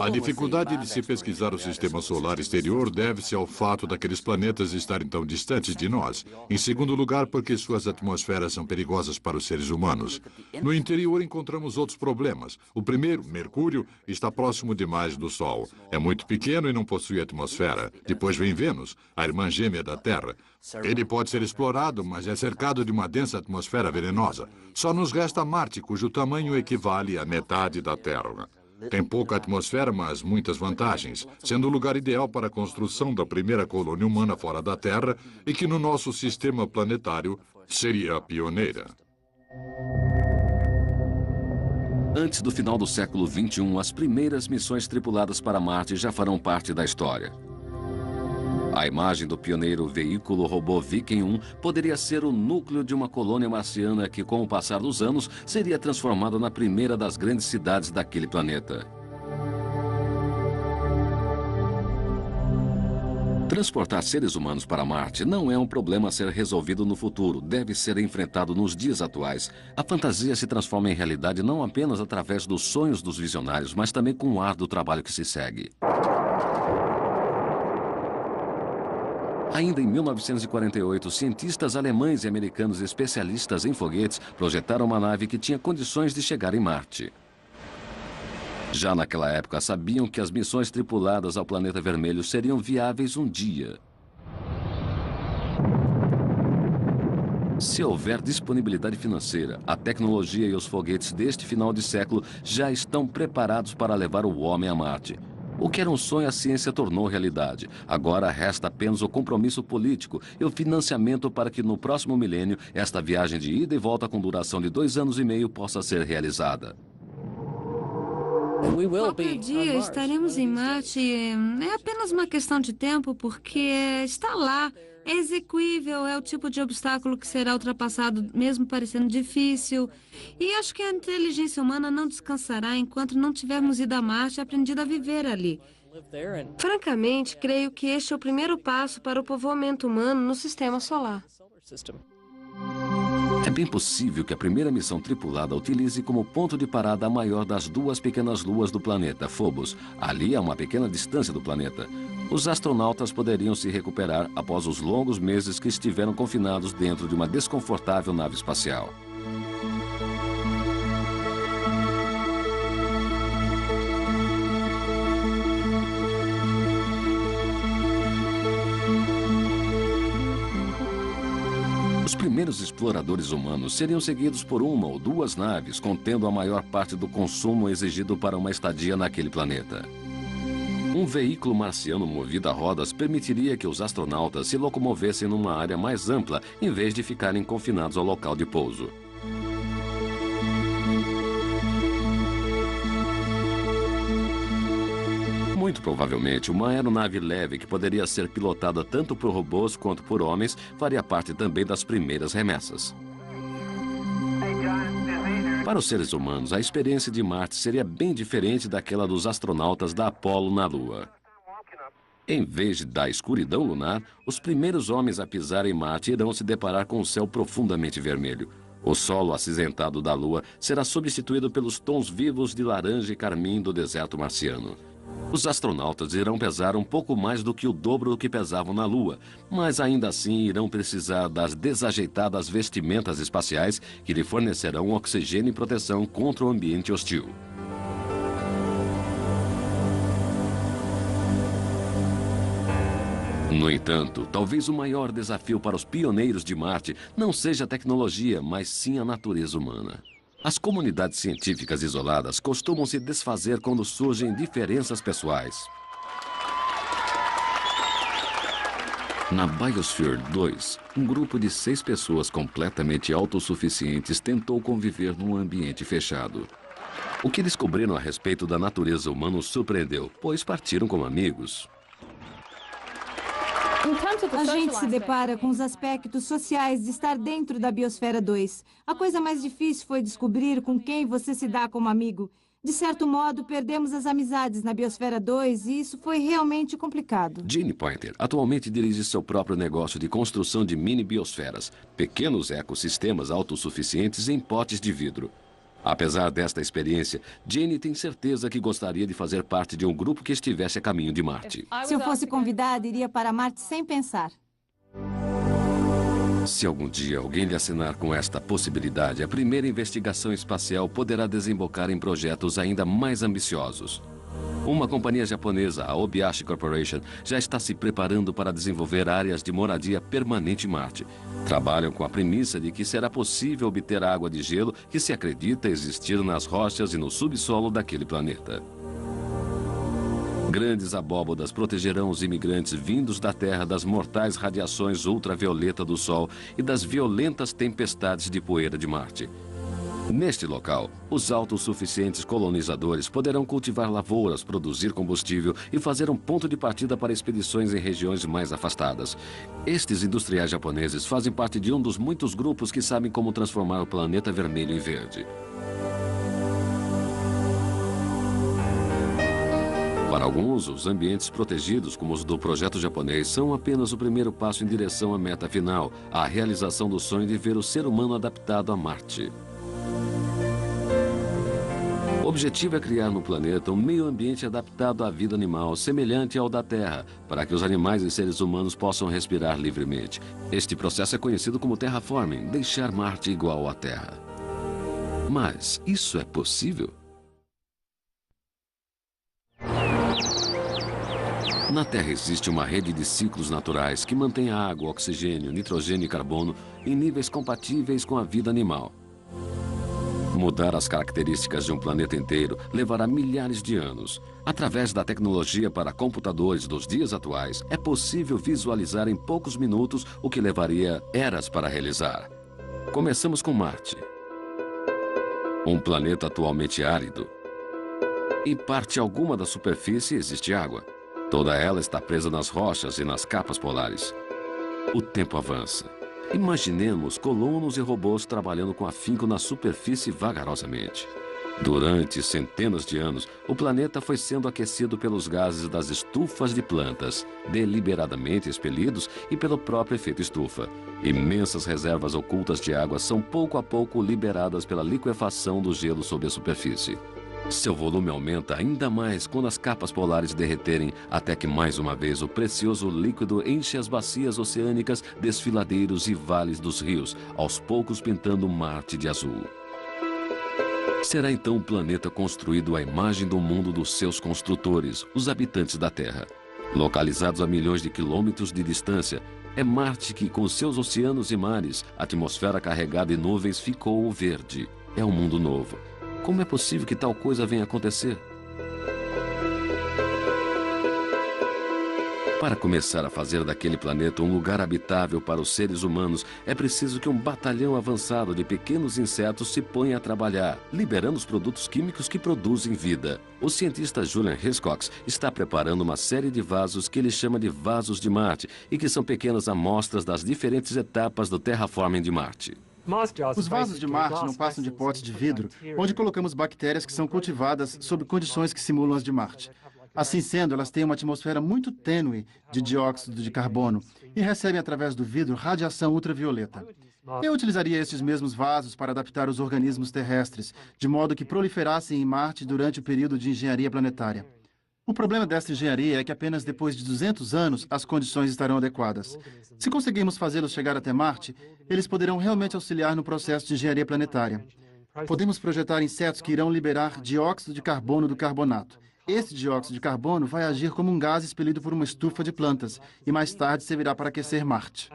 A dificuldade de se pesquisar o sistema solar exterior deve-se ao fato daqueles planetas estarem tão distantes de nós. Em segundo lugar, porque suas atmosferas são perigosas para os seres humanos. No interior encontramos outros problemas. O primeiro, Mercúrio, está próximo demais do Sol. É muito pequeno e não possui atmosfera. Depois vem Vênus, a irmã gêmea da Terra. Ele pode ser explorado, mas é cercado de uma densa atmosfera venenosa. Só nos resta Marte, cujo tamanho equivale à metade da Terra. Tem pouca atmosfera, mas muitas vantagens, sendo o lugar ideal para a construção da primeira colônia humana fora da Terra e que no nosso sistema planetário seria a pioneira. Antes do final do século XXI, as primeiras missões tripuladas para Marte já farão parte da história. A imagem do pioneiro veículo robô Viking 1 poderia ser o núcleo de uma colônia marciana que, com o passar dos anos, seria transformada na primeira das grandes cidades daquele planeta. Transportar seres humanos para Marte não é um problema a ser resolvido no futuro, deve ser enfrentado nos dias atuais. A fantasia se transforma em realidade não apenas através dos sonhos dos visionários, mas também com o árduo trabalho que se segue. Ainda em 1948, cientistas alemães e americanos especialistas em foguetes projetaram uma nave que tinha condições de chegar em Marte. Já naquela época, sabiam que as missões tripuladas ao planeta vermelho seriam viáveis um dia. Se houver disponibilidade financeira, a tecnologia e os foguetes deste final de século já estão preparados para levar o homem a Marte. O que era um sonho, a ciência tornou realidade. Agora resta apenas o compromisso político e o financiamento para que no próximo milênio esta viagem de ida e volta com duração de 2 anos e meio possa ser realizada. Qualquer dia estaremos em Marte. É apenas uma questão de tempo, porque está lá. É execuível, é o tipo de obstáculo que será ultrapassado mesmo parecendo difícil. E acho que a inteligência humana não descansará enquanto não tivermos ido a Marte e aprendido a viver ali. Francamente, creio que este é o primeiro passo para o povoamento humano no sistema solar. É bem possível que a primeira missão tripulada utilize como ponto de parada a maior das duas pequenas luas do planeta, Phobos. Ali a uma pequena distância do planeta. Os astronautas poderiam se recuperar após os longos meses que estiveram confinados dentro de uma desconfortável nave espacial. Os primeiros exploradores humanos seriam seguidos por uma ou duas naves contendo a maior parte do consumo exigido para uma estadia naquele planeta. Um veículo marciano movido a rodas permitiria que os astronautas se locomovessem numa área mais ampla em vez de ficarem confinados ao local de pouso. Muito provavelmente, uma aeronave leve que poderia ser pilotada tanto por robôs quanto por homens faria parte também das primeiras remessas. Para os seres humanos, a experiência de Marte seria bem diferente daquela dos astronautas da Apollo na Lua. Em vez da escuridão lunar, os primeiros homens a pisar em Marte irão se deparar com um céu profundamente vermelho. O solo acinzentado da Lua será substituído pelos tons vivos de laranja e carmim do deserto marciano. Os astronautas irão pesar um pouco mais do que o dobro do que pesavam na Lua, mas ainda assim irão precisar das desajeitadas vestimentas espaciais que lhe fornecerão oxigênio e proteção contra o ambiente hostil. No entanto, talvez o maior desafio para os pioneiros de Marte não seja a tecnologia, mas sim a natureza humana. As comunidades científicas isoladas costumam se desfazer quando surgem diferenças pessoais. Na Biosphere 2, um grupo de 6 pessoas completamente autossuficientes tentou conviver num ambiente fechado. O que descobriram a respeito da natureza humana os surpreendeu, pois partiram como amigos. A gente se depara com os aspectos sociais de estar dentro da Biosfera 2. A coisa mais difícil foi descobrir com quem você se dá como amigo. De certo modo, perdemos as amizades na Biosfera 2 e isso foi realmente complicado. Jeanne Pointer atualmente dirige seu próprio negócio de construção de mini-biosferas, pequenos ecossistemas autossuficientes em potes de vidro. Apesar desta experiência, Jeanne tem certeza que gostaria de fazer parte de um grupo que estivesse a caminho de Marte. Se eu fosse convidada, iria para Marte sem pensar. Se algum dia alguém lhe assinar com esta possibilidade, a primeira investigação espacial poderá desembocar em projetos ainda mais ambiciosos. Uma companhia japonesa, a Obayashi Corporation, já está se preparando para desenvolver áreas de moradia permanente em Marte. Trabalham com a premissa de que será possível obter água de gelo que se acredita existir nas rochas e no subsolo daquele planeta. Grandes abóbodas protegerão os imigrantes vindos da Terra das mortais radiações ultravioleta do Sol e das violentas tempestades de poeira de Marte. Neste local, os autossuficientes colonizadores poderão cultivar lavouras, produzir combustível e fazer um ponto de partida para expedições em regiões mais afastadas. Estes industriais japoneses fazem parte de um dos muitos grupos que sabem como transformar o planeta vermelho em verde. Para alguns, os ambientes protegidos, como os do projeto japonês, são apenas o primeiro passo em direção à meta final, a realização do sonho de ver o ser humano adaptado a Marte. O objetivo é criar no planeta um meio ambiente adaptado à vida animal, semelhante ao da Terra, para que os animais e seres humanos possam respirar livremente. Este processo é conhecido como terraforming, deixar Marte igual à Terra. Mas isso é possível? Na Terra existe uma rede de ciclos naturais que mantém a água, oxigênio, nitrogênio e carbono em níveis compatíveis com a vida animal. Mudar as características de um planeta inteiro levará milhares de anos. Através da tecnologia para computadores dos dias atuais, é possível visualizar em poucos minutos o que levaria eras para realizar. Começamos com Marte. Um planeta atualmente árido. Em parte alguma da superfície existe água. Toda ela está presa nas rochas e nas capas polares. O tempo avança. Imaginemos colonos e robôs trabalhando com afinco na superfície vagarosamente. Durante centenas de anos, o planeta foi sendo aquecido pelos gases das estufas de plantas, deliberadamente expelidos e pelo próprio efeito estufa. Imensas reservas ocultas de água são pouco a pouco liberadas pela liquefação do gelo sob a superfície. Seu volume aumenta ainda mais quando as capas polares derreterem, até que mais uma vez o precioso líquido enche as bacias oceânicas, desfiladeiros e vales dos rios, aos poucos pintando Marte de azul. Será então um planeta construído à imagem do mundo dos seus construtores, os habitantes da Terra. Localizados a milhões de quilômetros de distância, é Marte que, com seus oceanos e mares, atmosfera carregada de nuvens, ficou verde. É um mundo novo. Como é possível que tal coisa venha a acontecer? Para começar a fazer daquele planeta um lugar habitável para os seres humanos, é preciso que um batalhão avançado de pequenos insetos se ponha a trabalhar, liberando os produtos químicos que produzem vida. O cientista Julian Hiscox está preparando uma série de vasos que ele chama de vasos de Marte e que são pequenas amostras das diferentes etapas do terraforming de Marte. Os vasos de Marte não passam de potes de vidro, onde colocamos bactérias que são cultivadas sob condições que simulam as de Marte. Assim sendo, elas têm uma atmosfera muito tênue de dióxido de carbono e recebem através do vidro radiação ultravioleta. Eu utilizaria estes mesmos vasos para adaptar os organismos terrestres, de modo que proliferassem em Marte durante o período de engenharia planetária. O problema desta engenharia é que apenas depois de 200 anos as condições estarão adequadas. Se conseguirmos fazê-los chegar até Marte, eles poderão realmente auxiliar no processo de engenharia planetária. Podemos projetar insetos que irão liberar dióxido de carbono do carbonato. Esse dióxido de carbono vai agir como um gás expelido por uma estufa de plantas e mais tarde servirá para aquecer Marte.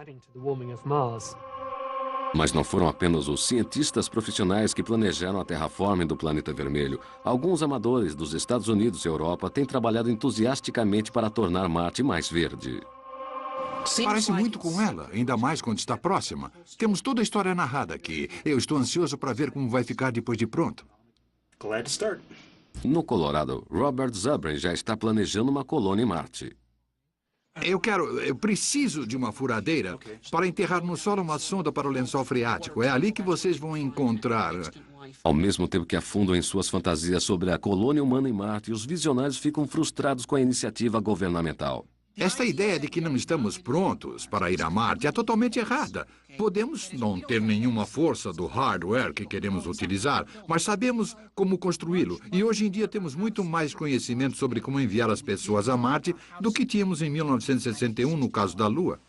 Mas não foram apenas os cientistas profissionais que planejaram a terraforming do planeta vermelho. Alguns amadores dos Estados Unidos e Europa têm trabalhado entusiasticamente para tornar Marte mais verde. Parece muito com ela, ainda mais quando está próxima. Temos toda a história narrada aqui. Eu estou ansioso para ver como vai ficar depois de pronto. Glad to start. No Colorado, Robert Zubrin já está planejando uma colônia em Marte. Eu preciso de uma furadeira para enterrar no solo uma sonda para o lençol freático. É ali que vocês vão encontrar. Ao mesmo tempo que afundam em suas fantasias sobre a colônia humana em Marte, os visionários ficam frustrados com a iniciativa governamental. Esta ideia de que não estamos prontos para ir a Marte é totalmente errada. Podemos não ter nenhuma força do hardware que queremos utilizar, mas sabemos como construí-lo. E hoje em dia temos muito mais conhecimento sobre como enviar as pessoas a Marte do que tínhamos em 1961 no caso da Lua.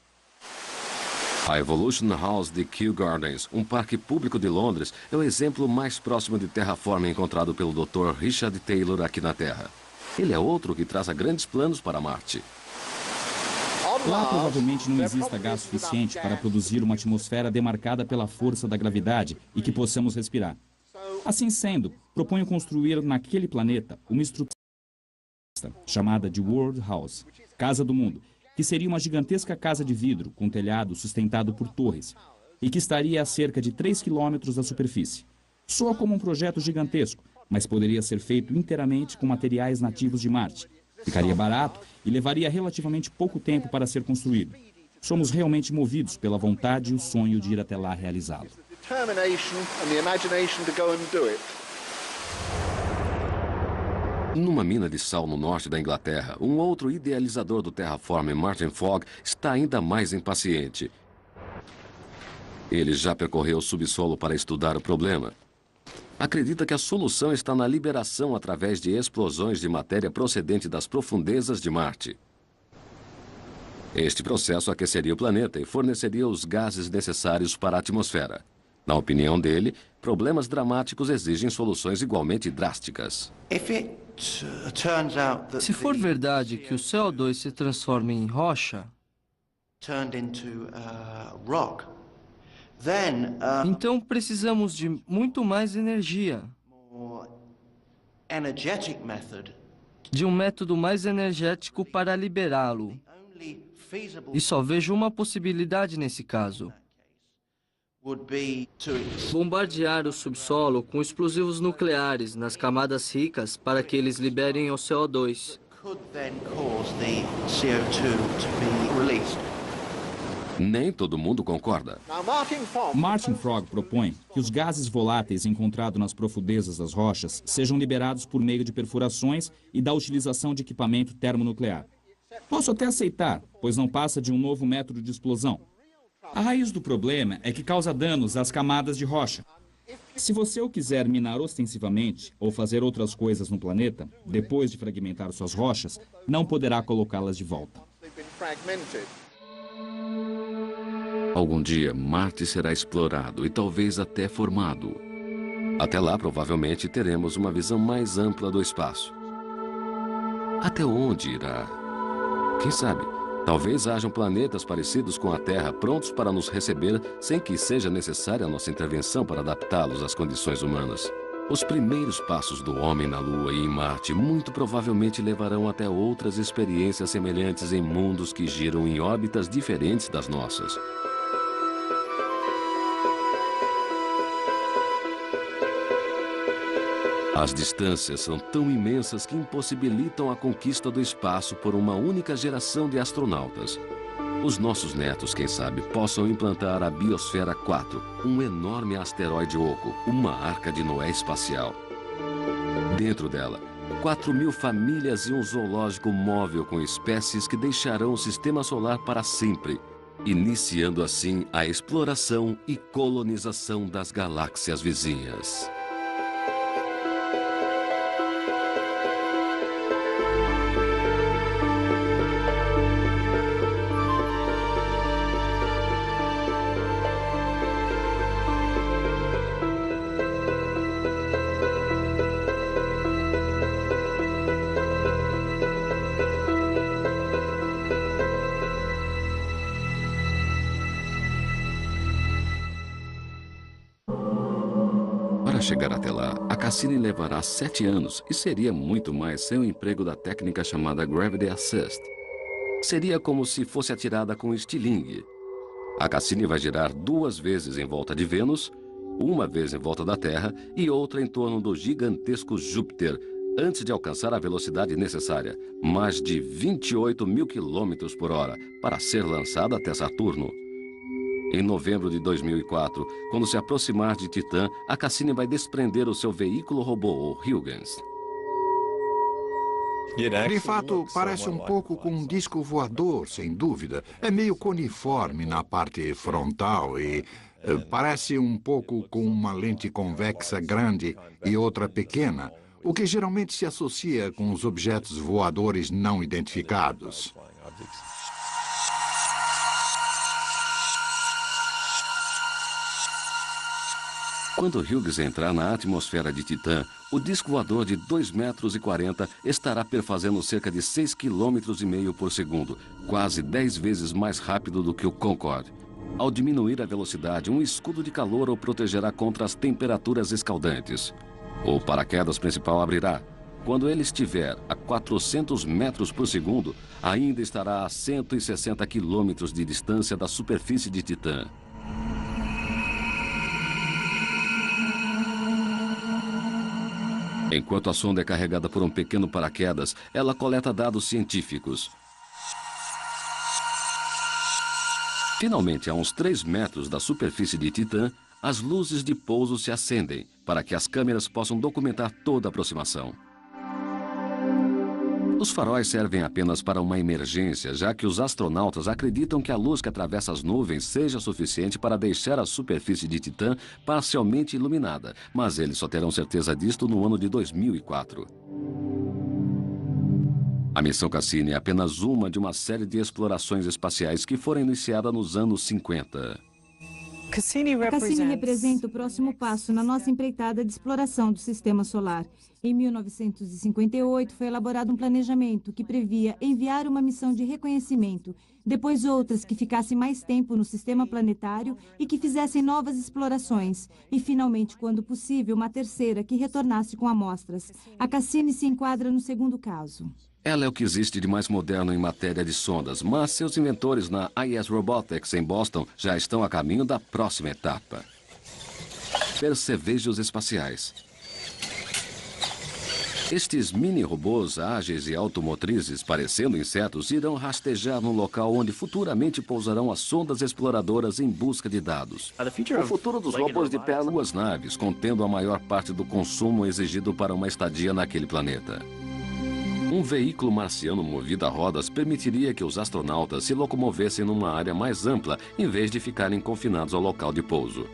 A Evolution House de Kew Gardens, um parque público de Londres, é o exemplo mais próximo de terraforming encontrado pelo Dr. Richard Taylor aqui na Terra. Ele é outro que traça grandes planos para Marte. Lá provavelmente não exista gás suficiente para produzir uma atmosfera demarcada pela força da gravidade e que possamos respirar. Assim sendo, proponho construir naquele planeta uma estrutura chamada de World House, Casa do Mundo, que seria uma gigantesca casa de vidro com telhado sustentado por torres e que estaria a cerca de 3 quilômetros da superfície. Soa como um projeto gigantesco, mas poderia ser feito inteiramente com materiais nativos de Marte. Ficaria barato e levaria relativamente pouco tempo para ser construído. Somos realmente movidos pela vontade e o sonho de ir até lá realizá-lo. Numa mina de sal no norte da Inglaterra, um outro idealizador do terraforming, Martin Fogg, está ainda mais impaciente. Ele já percorreu o subsolo para estudar o problema. Acredita que a solução está na liberação através de explosões de matéria procedente das profundezas de Marte. Este processo aqueceria o planeta e forneceria os gases necessários para a atmosfera. Na opinião dele, problemas dramáticos exigem soluções igualmente drásticas. Se for verdade que o CO2 se transforma em rocha, então precisamos de muito mais energia, de um método mais energético para liberá-lo. E só vejo uma possibilidade nesse caso: bombardear o subsolo com explosivos nucleares nas camadas ricas para que eles liberem o CO2. Nem todo mundo concorda. Martin Fogg propõe que os gases voláteis encontrados nas profundezas das rochas sejam liberados por meio de perfurações e da utilização de equipamento termonuclear. Posso até aceitar, pois não passa de um novo método de explosão. A raiz do problema é que causa danos às camadas de rocha. Se você o quiser minar ostensivamente ou fazer outras coisas no planeta, depois de fragmentar suas rochas, não poderá colocá-las de volta. Algum dia, Marte será explorado e talvez até formado. Até lá, provavelmente, teremos uma visão mais ampla do espaço. Até onde irá? Quem sabe? Talvez hajam planetas parecidos com a Terra prontos para nos receber sem que seja necessária a nossa intervenção para adaptá-los às condições humanas. Os primeiros passos do homem na Lua e em Marte muito provavelmente levarão até outras experiências semelhantes em mundos que giram em órbitas diferentes das nossas. As distâncias são tão imensas que impossibilitam a conquista do espaço por uma única geração de astronautas. Os nossos netos, quem sabe, possam implantar a Biosfera 4, um enorme asteroide oco, uma arca de Noé espacial. Dentro dela, 4.000 famílias e um zoológico móvel com espécies que deixarão o sistema solar para sempre, iniciando assim a exploração e colonização das galáxias vizinhas. Para chegar até lá, a Cassini levará 7 anos e seria muito mais sem o emprego da técnica chamada Gravity Assist. Seria como se fosse atirada com estilingue. A Cassini vai girar 2 vezes em volta de Vênus, 1 vez em volta da Terra e outra em torno do gigantesco Júpiter, antes de alcançar a velocidade necessária, mais de 28.000 km por hora, para ser lançada até Saturno. Em novembro de 2004, quando se aproximar de Titã, a Cassini vai desprender o seu veículo robô, o Huygens. De fato, parece um pouco com um disco voador, sem dúvida. É meio coniforme na parte frontal e parece um pouco com uma lente convexa grande e outra pequena, o que geralmente se associa com os objetos voadores não identificados. Quando Huygens entrar na atmosfera de Titã, o disco voador de 2,40 metros estará perfazendo cerca de 6,5 km por segundo, quase 10 vezes mais rápido do que o Concorde. Ao diminuir a velocidade, um escudo de calor o protegerá contra as temperaturas escaldantes. O paraquedas principal abrirá. Quando ele estiver a 400 metros por segundo, ainda estará a 160 quilômetros de distância da superfície de Titã. Enquanto a sonda é carregada por um pequeno paraquedas, ela coleta dados científicos. Finalmente, a uns 3 metros da superfície de Titã, as luzes de pouso se acendem para que as câmeras possam documentar toda a aproximação. Os faróis servem apenas para uma emergência, já que os astronautas acreditam que a luz que atravessa as nuvens seja suficiente para deixar a superfície de Titã parcialmente iluminada, mas eles só terão certeza disto no ano de 2004. A missão Cassini é apenas uma de uma série de explorações espaciais que foram iniciadas nos anos 50. A Cassini representa o próximo passo na nossa empreitada de exploração do Sistema Solar. Em 1958, foi elaborado um planejamento que previa enviar uma missão de reconhecimento, depois outras que ficassem mais tempo no sistema planetário e que fizessem novas explorações, e finalmente, quando possível, uma terceira que retornasse com amostras. A Cassini se enquadra no segundo caso. Ela é o que existe de mais moderno em matéria de sondas, mas seus inventores na IS Robotics, em Boston, já estão a caminho da próxima etapa. Percevejos espaciais. Estes mini-robôs ágeis e automotrizes, parecendo insetos, irão rastejar no local onde futuramente pousarão as sondas exploradoras em busca de dados. O futuro dos robôs de perna... Duas naves contendo a maior parte do consumo exigido para uma estadia naquele planeta. Um veículo marciano movido a rodas permitiria que os astronautas se locomovessem numa área mais ampla, em vez de ficarem confinados ao local de pouso.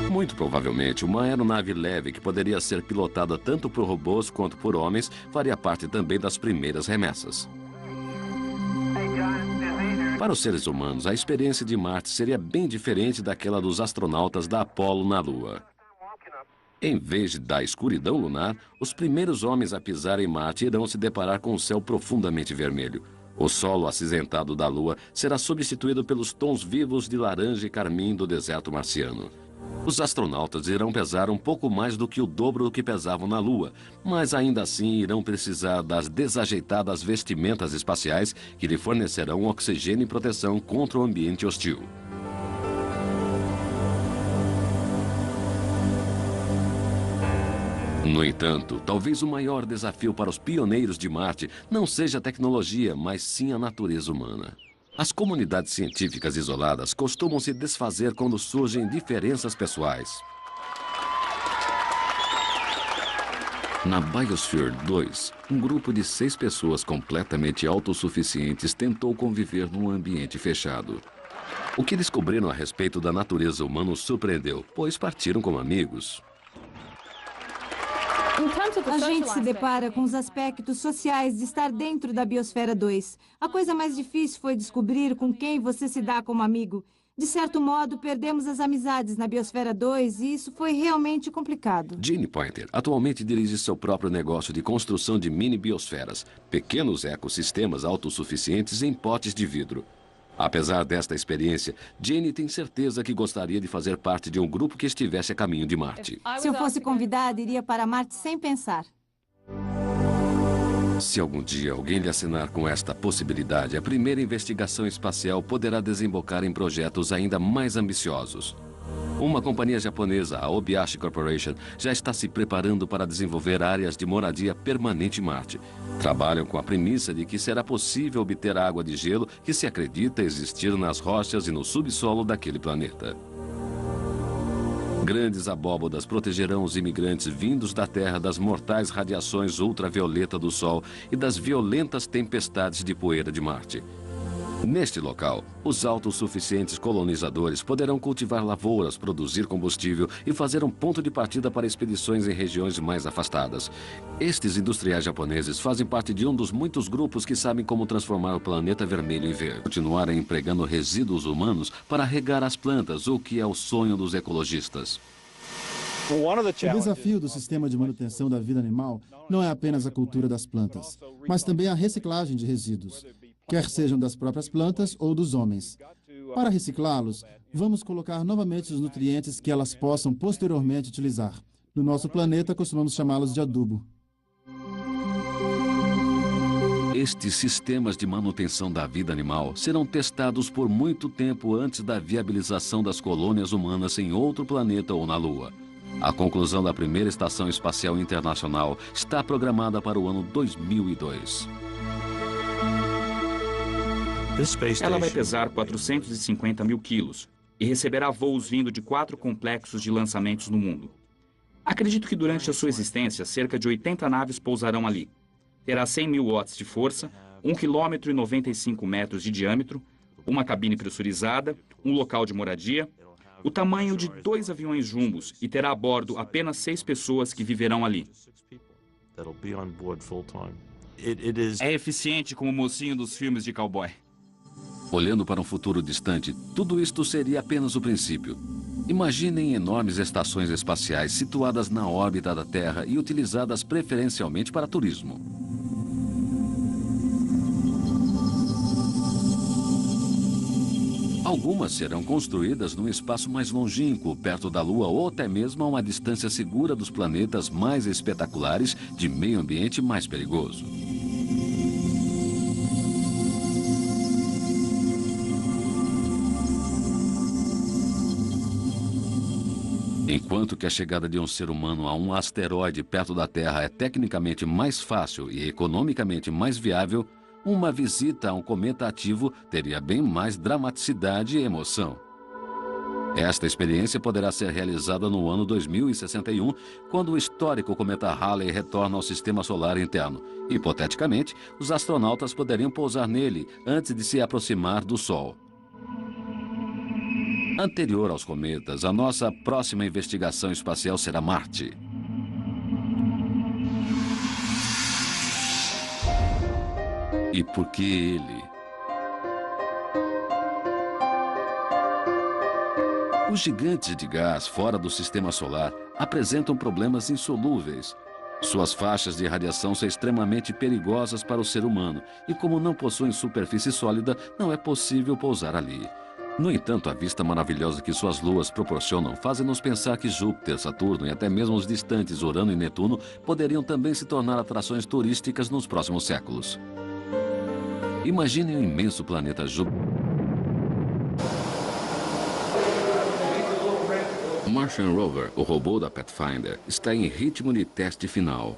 Muito provavelmente, uma aeronave leve que poderia ser pilotada tanto por robôs quanto por homens faria parte também das primeiras remessas. Para os seres humanos, a experiência de Marte seria bem diferente daquela dos astronautas da Apollo na Lua. Em vez da escuridão lunar, os primeiros homens a pisar em Marte irão se deparar com um céu profundamente vermelho. O solo acinzentado da Lua será substituído pelos tons vivos de laranja e carmim do deserto marciano. Os astronautas irão pesar um pouco mais do que o dobro do que pesavam na Lua, mas ainda assim irão precisar das desajeitadas vestimentas espaciais que lhe fornecerão oxigênio e proteção contra o ambiente hostil. No entanto, talvez o maior desafio para os pioneiros de Marte não seja a tecnologia, mas sim a natureza humana. As comunidades científicas isoladas costumam se desfazer quando surgem diferenças pessoais. Na Biosphere 2, um grupo de 6 pessoas completamente autossuficientes tentou conviver num ambiente fechado. O que descobriram a respeito da natureza humana os surpreendeu, pois partiram como amigos. A gente se depara com os aspectos sociais de estar dentro da Biosfera 2. A coisa mais difícil foi descobrir com quem você se dá como amigo. De certo modo, perdemos as amizades na Biosfera 2 e isso foi realmente complicado. Jeanne Pointer atualmente dirige seu próprio negócio de construção de mini-biosferas, pequenos ecossistemas autossuficientes em potes de vidro. Apesar desta experiência, Jeanne tem certeza que gostaria de fazer parte de um grupo que estivesse a caminho de Marte. Se eu fosse convidada, iria para Marte sem pensar. Se algum dia alguém lhe assinar com esta possibilidade, a primeira investigação espacial poderá desembocar em projetos ainda mais ambiciosos. Uma companhia japonesa, a Obayashi Corporation, já está se preparando para desenvolver áreas de moradia permanente em Marte. Trabalham com a premissa de que será possível obter água de gelo que se acredita existir nas rochas e no subsolo daquele planeta. Grandes abóbodas protegerão os imigrantes vindos da Terra das mortais radiações ultravioleta do Sol e das violentas tempestades de poeira de Marte. Neste local, os autossuficientes colonizadores poderão cultivar lavouras, produzir combustível e fazer um ponto de partida para expedições em regiões mais afastadas. Estes industriais japoneses fazem parte de um dos muitos grupos que sabem como transformar o planeta vermelho em verde. Continuarem empregando resíduos humanos para regar as plantas, o que é o sonho dos ecologistas. O desafio do sistema de manutenção da vida animal não é apenas a cultura das plantas, mas também a reciclagem de resíduos, quer sejam das próprias plantas ou dos homens. Para reciclá-los, vamos colocar novamente os nutrientes que elas possam posteriormente utilizar. No nosso planeta, costumamos chamá-los de adubo. Estes sistemas de manutenção da vida animal serão testados por muito tempo antes da viabilização das colônias humanas em outro planeta ou na Lua. A conclusão da primeira Estação Espacial Internacional está programada para o ano 2002. Ela vai pesar 450 mil quilos e receberá voos vindo de 4 complexos de lançamentos no mundo. Acredito que durante a sua existência, cerca de 80 naves pousarão ali. Terá 100 mil watts de força, 1,95 km de diâmetro, uma cabine pressurizada, um local de moradia, o tamanho de 2 aviões jumbos e terá a bordo apenas 6 pessoas que viverão ali. É eficiente como o mocinho dos filmes de cowboy. Olhando para um futuro distante, tudo isto seria apenas o princípio. Imaginem enormes estações espaciais situadas na órbita da Terra e utilizadas preferencialmente para turismo. Algumas serão construídas num espaço mais longínquo, perto da Lua ou até mesmo a uma distância segura dos planetas mais espetaculares de meio ambiente mais perigoso. Enquanto que a chegada de um ser humano a um asteroide perto da Terra é tecnicamente mais fácil e economicamente mais viável, uma visita a um cometa ativo teria bem mais dramaticidade e emoção. Esta experiência poderá ser realizada no ano 2061, quando o histórico cometa Halley retorna ao sistema solar interno. Hipoteticamente, os astronautas poderiam pousar nele antes de se aproximar do Sol. Anterior aos cometas, a nossa próxima investigação espacial será Marte. E por que ele? Os gigantes de gás fora do sistema solar apresentam problemas insolúveis. Suas faixas de radiação são extremamente perigosas para o ser humano e, como não possuem superfície sólida, não é possível pousar ali. No entanto, a vista maravilhosa que suas luas proporcionam fazem-nos pensar que Júpiter, Saturno e até mesmo os distantes Urano e Netuno poderiam também se tornar atrações turísticas nos próximos séculos. Imagine um imenso planeta Júpiter. O Martian Rover, o robô da Pathfinder, está em ritmo de teste final.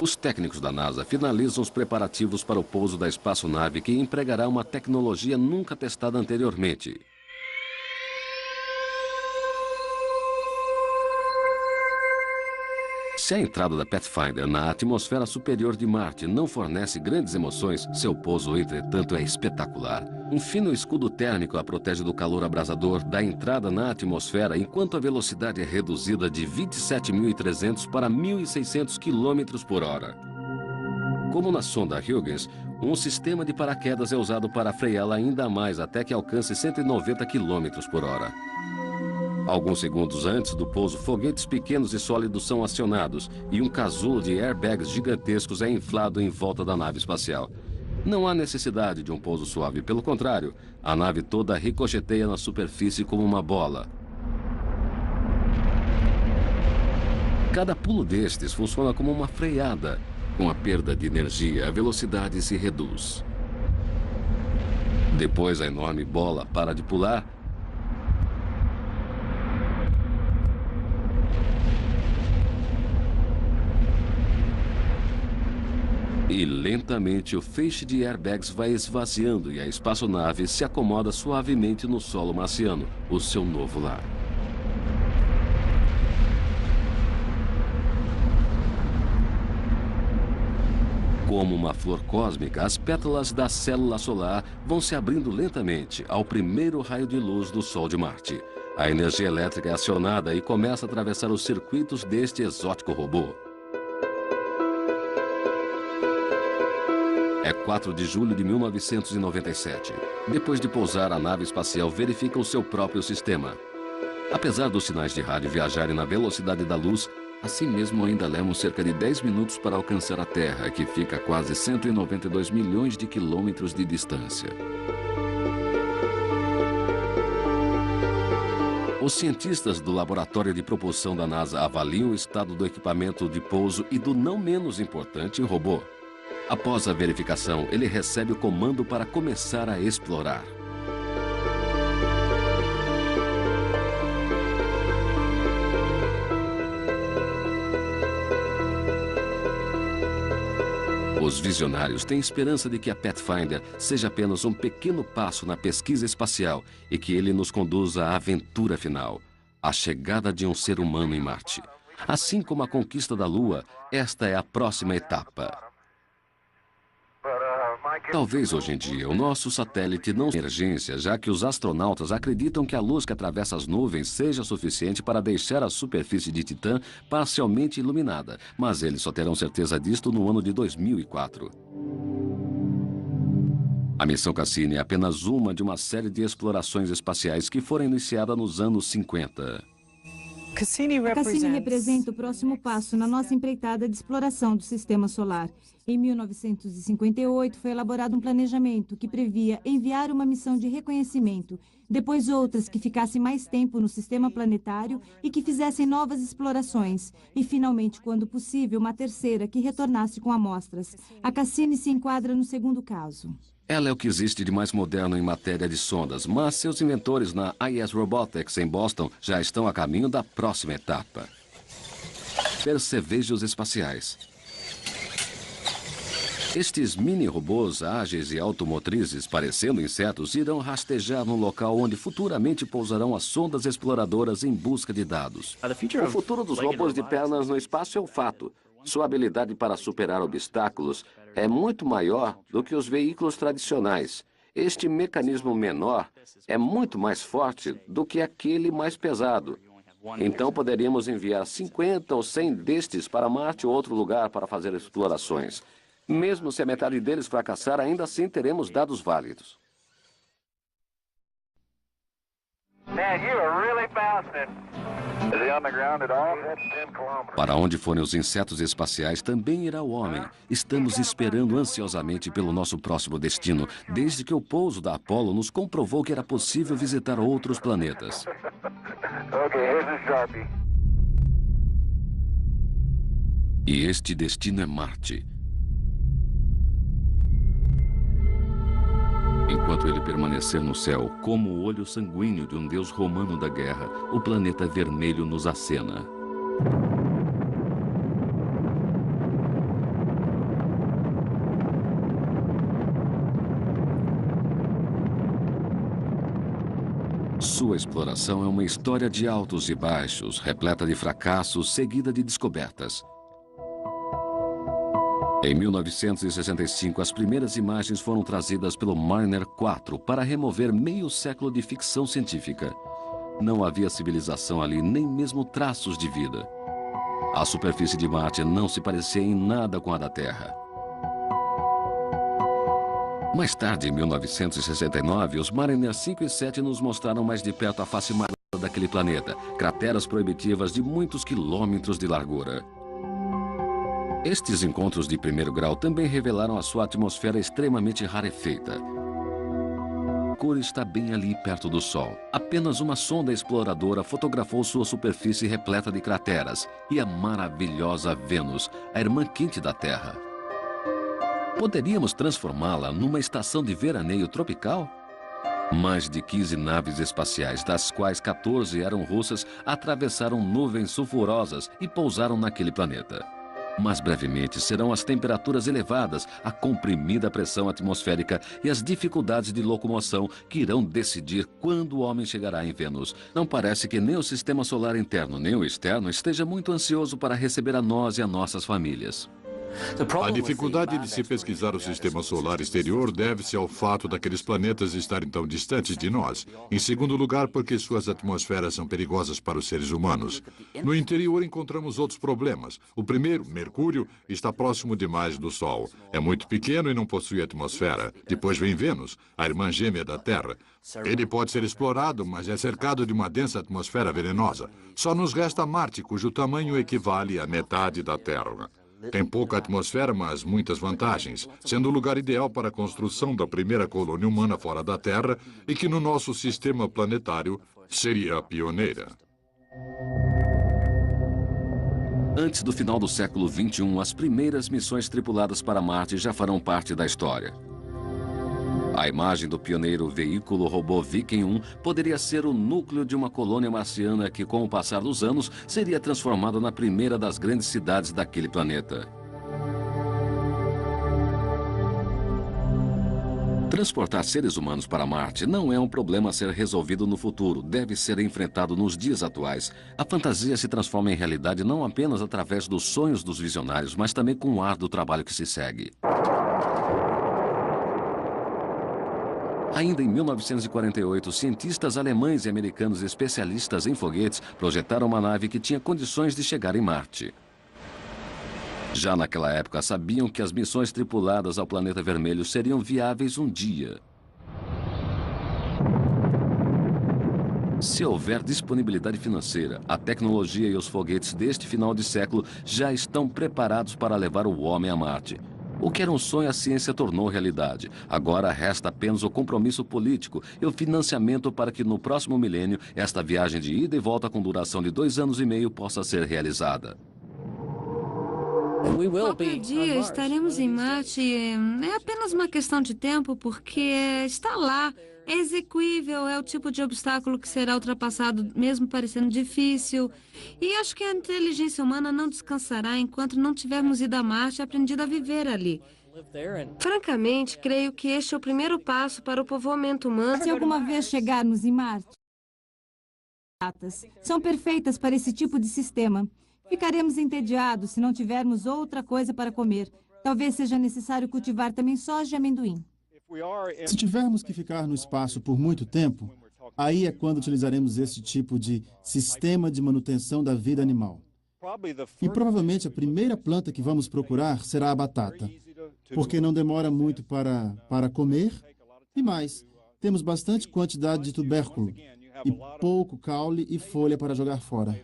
Os técnicos da NASA finalizam os preparativos para o pouso da espaçonave, que empregará uma tecnologia nunca testada anteriormente. Se a entrada da Pathfinder na atmosfera superior de Marte não fornece grandes emoções, seu pouso, entretanto, é espetacular. Um fino escudo térmico a protege do calor abrasador da entrada na atmosfera, enquanto a velocidade é reduzida de 27.300 para 1.600 km por hora. Como na sonda Huygens, um sistema de paraquedas é usado para freá-la ainda mais até que alcance 190 km por hora. Alguns segundos antes do pouso, foguetes pequenos e sólidos são acionados e um casulo de airbags gigantescos é inflado em volta da nave espacial. Não há necessidade de um pouso suave, pelo contrário, a nave toda ricocheteia na superfície como uma bola. Cada pulo destes funciona como uma freada. Com a perda de energia, a velocidade se reduz. Depois a enorme bola para de pular e lentamente o feixe de airbags vai esvaziando e a espaçonave se acomoda suavemente no solo marciano, o seu novo lar. Como uma flor cósmica, as pétalas da célula solar vão se abrindo lentamente ao primeiro raio de luz do Sol de Marte. A energia elétrica é acionada e começa a atravessar os circuitos deste exótico robô. É 4 de julho de 1997. Depois de pousar, a nave espacial verifica o seu próprio sistema. Apesar dos sinais de rádio viajarem na velocidade da luz, assim mesmo ainda levam cerca de 10 minutos para alcançar a Terra, que fica a quase 192 milhões de quilômetros de distância. Os cientistas do Laboratório de Propulsão da NASA avaliam o estado do equipamento de pouso e do não menos importante robô. Após a verificação, ele recebe o comando para começar a explorar. Os visionários têm esperança de que a Pathfinder seja apenas um pequeno passo na pesquisa espacial e que ele nos conduza à aventura final, a chegada de um ser humano em Marte. Assim como a conquista da Lua, esta é a próxima etapa. Talvez hoje em dia o nosso satélite não tenha emergência, já que os astronautas acreditam que a luz que atravessa as nuvens seja suficiente para deixar a superfície de Titã parcialmente iluminada, mas eles só terão certeza disto no ano de 2004. A missão Cassini é apenas uma de uma série de explorações espaciais que foram iniciadas nos anos 50. Cassini representa o próximo passo na nossa empreitada de exploração do sistema solar. Em 1958, foi elaborado um planejamento que previa enviar uma missão de reconhecimento depois outras que ficassem mais tempo no sistema planetário e que fizessem novas explorações, e finalmente, quando possível, uma terceira que retornasse com amostras. A Cassini se enquadra no segundo caso. Ela é o que existe de mais moderno em matéria de sondas, mas seus inventores na IS Robotics em Boston já estão a caminho da próxima etapa. Percevejos espaciais. Estes mini-robôs ágeis e automotrizes, parecendo insetos, irão rastejar no local onde futuramente pousarão as sondas exploradoras em busca de dados. O futuro dos robôs de pernas no espaço é um fato. Sua habilidade para superar obstáculos é muito maior do que os veículos tradicionais. Este mecanismo menor é muito mais forte do que aquele mais pesado. Então poderíamos enviar 50 ou 100 destes para Marte ou outro lugar para fazer explorações. Mesmo se a metade deles fracassar, ainda assim teremos dados válidos. Para onde forem os insetos espaciais, também irá o homem. Estamos esperando ansiosamente pelo nosso próximo destino, desde que o pouso da Apollo nos comprovou que era possível visitar outros planetas. E este destino é Marte. Enquanto ele permanecer no céu, como o olho sanguíneo de um deus romano da guerra, o planeta vermelho nos acena. Sua exploração é uma história de altos e baixos, repleta de fracassos, seguida de descobertas. Em 1965, as primeiras imagens foram trazidas pelo Mariner 4 para remover meio século de ficção científica. Não havia civilização ali, nem mesmo traços de vida. A superfície de Marte não se parecia em nada com a da Terra. Mais tarde, em 1969, os Mariner 5 e 7 nos mostraram mais de perto a face marrom daquele planeta, crateras proibitivas de muitos quilômetros de largura. Estes encontros de primeiro grau também revelaram a sua atmosfera extremamente rarefeita. Mercúrio está bem ali perto do Sol. Apenas uma sonda exploradora fotografou sua superfície repleta de crateras e a maravilhosa Vênus, a irmã quente da Terra. Poderíamos transformá-la numa estação de veraneio tropical? Mais de 15 naves espaciais, das quais 14 eram russas, atravessaram nuvens sulfurosas e pousaram naquele planeta. Mas brevemente serão as temperaturas elevadas, a comprimida pressão atmosférica e as dificuldades de locomoção que irão decidir quando o homem chegará em Vênus. Não parece que nem o sistema solar interno nem o externo esteja muito ansioso para receber a nós e a nossas famílias. A dificuldade de se pesquisar o sistema solar exterior deve-se ao fato daqueles planetas estarem tão distantes de nós. Em segundo lugar, porque suas atmosferas são perigosas para os seres humanos. No interior encontramos outros problemas. O primeiro, Mercúrio, está próximo demais do Sol. É muito pequeno e não possui atmosfera. Depois vem Vênus, a irmã gêmea da Terra. Ele pode ser explorado, mas é cercado de uma densa atmosfera venenosa. Só nos resta Marte, cujo tamanho equivale à metade da Terra. Tem pouca atmosfera, mas muitas vantagens, sendo o lugar ideal para a construção da primeira colônia humana fora da Terra e que no nosso sistema planetário seria a pioneira. Antes do final do século XXI, as primeiras missões tripuladas para Marte já farão parte da história. A imagem do pioneiro veículo robô Viking 1 poderia ser o núcleo de uma colônia marciana que, com o passar dos anos, seria transformada na primeira das grandes cidades daquele planeta. Transportar seres humanos para Marte não é um problema a ser resolvido no futuro, deve ser enfrentado nos dias atuais. A fantasia se transforma em realidade não apenas através dos sonhos dos visionários, mas também com o árduo trabalho que se segue. Ainda em 1948, cientistas alemães e americanos especialistas em foguetes projetaram uma nave que tinha condições de chegar em Marte. Já naquela época, sabiam que as missões tripuladas ao planeta vermelho seriam viáveis um dia. Se houver disponibilidade financeira, a tecnologia e os foguetes deste final de século já estão preparados para levar o homem a Marte. O que era um sonho, a ciência tornou realidade. Agora resta apenas o compromisso político e o financiamento para que no próximo milênio esta viagem de ida e volta com duração de 2 anos e meio possa ser realizada. Qualquer dia estaremos em Marte. É apenas uma questão de tempo, porque está lá. É execuível, é o tipo de obstáculo que será ultrapassado mesmo parecendo difícil. E acho que a inteligência humana não descansará enquanto não tivermos ido a Marte e aprendido a viver ali. Francamente, creio que este é o primeiro passo para o povoamento humano. Se alguma vez chegarmos em Marte, são perfeitas para esse tipo de sistema. Ficaremos entediados se não tivermos outra coisa para comer. Talvez seja necessário cultivar também soja e amendoim. Se tivermos que ficar no espaço por muito tempo, aí é quando utilizaremos esse tipo de sistema de manutenção da vida animal. E provavelmente a primeira planta que vamos procurar será a batata, porque não demora muito para comer, e mais, temos bastante quantidade de tubérculo e pouco caule e folha para jogar fora.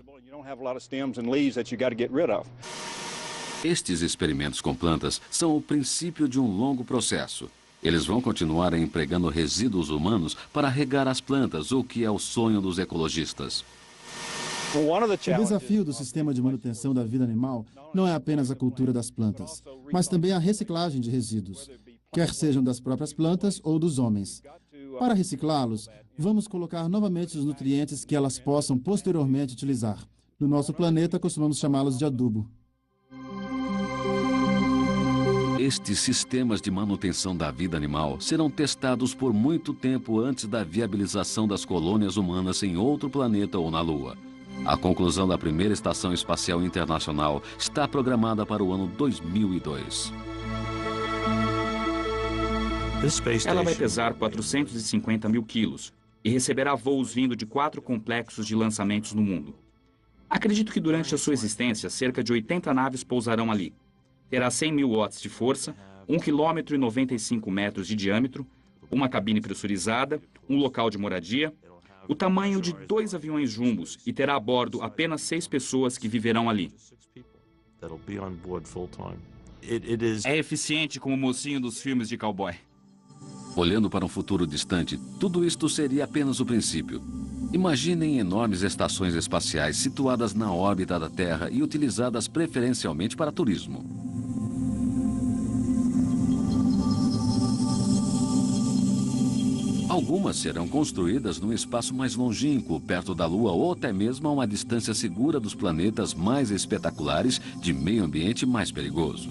Estes experimentos com plantas são o princípio de um longo processo. Eles vão continuar empregando resíduos humanos para regar as plantas, o que é o sonho dos ecologistas. O desafio do sistema de manutenção da vida animal não é apenas a cultura das plantas, mas também a reciclagem de resíduos, quer sejam das próprias plantas ou dos homens. Para reciclá-los, vamos colocar novamente os nutrientes que elas possam posteriormente utilizar. No nosso planeta, costumamos chamá-los de adubo. Estes sistemas de manutenção da vida animal serão testados por muito tempo antes da viabilização das colônias humanas em outro planeta ou na Lua. A conclusão da primeira Estação Espacial Internacional está programada para o ano 2002. Ela vai pesar 450 mil quilos e receberá voos vindo de 4 complexos de lançamentos no mundo. Acredito que durante a sua existência, cerca de 80 naves pousarão ali. Terá 100 mil watts de força, 1,95 km de diâmetro, uma cabine pressurizada, um local de moradia, o tamanho de 2 aviões jumbos e terá a bordo apenas 6 pessoas que viverão ali. É eficiente como o mocinho dos filmes de cowboy. Olhando para um futuro distante, tudo isto seria apenas o princípio. Imaginem enormes estações espaciais situadas na órbita da Terra e utilizadas preferencialmente para turismo. Algumas serão construídas num espaço mais longínquo, perto da Lua ou até mesmo a uma distância segura dos planetas mais espetaculares de meio ambiente mais perigoso.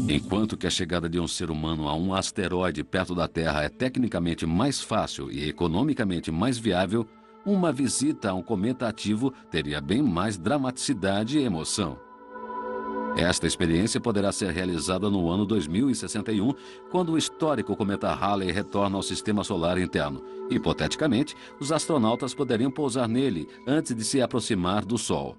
Enquanto que a chegada de um ser humano a um asteroide perto da Terra é tecnicamente mais fácil e economicamente mais viável, uma visita a um cometa ativo teria bem mais dramaticidade e emoção. Esta experiência poderá ser realizada no ano 2061, quando o histórico cometa Halley retorna ao sistema solar interno. Hipoteticamente, os astronautas poderiam pousar nele antes de se aproximar do Sol.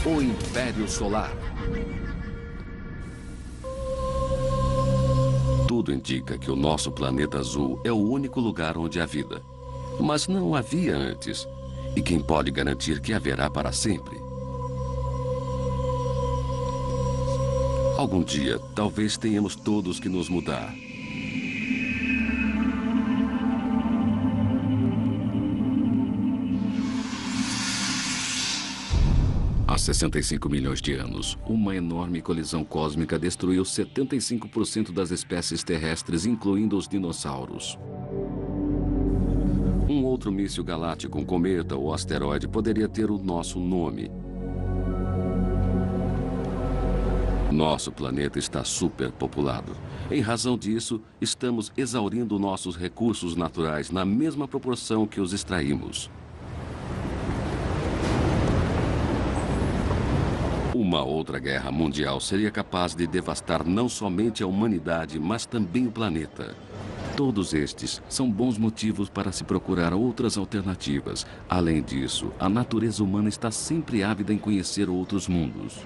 O Império Solar. Tudo indica que o nosso planeta azul é o único lugar onde há vida. Mas não havia antes. E quem pode garantir que haverá para sempre? Algum dia, talvez tenhamos todos que nos mudar. Há 65 milhões de anos, uma enorme colisão cósmica destruiu 75% das espécies terrestres, incluindo os dinossauros. Um outro míssil galáctico, um cometa ou asteroide, poderia ter o nosso nome. Nosso planeta está superpopulado. Em razão disso, estamos exaurindo nossos recursos naturais na mesma proporção que os extraímos. Uma outra guerra mundial seria capaz de devastar não somente a humanidade, mas também o planeta. Todos estes são bons motivos para se procurar outras alternativas. Além disso, a natureza humana está sempre ávida em conhecer outros mundos.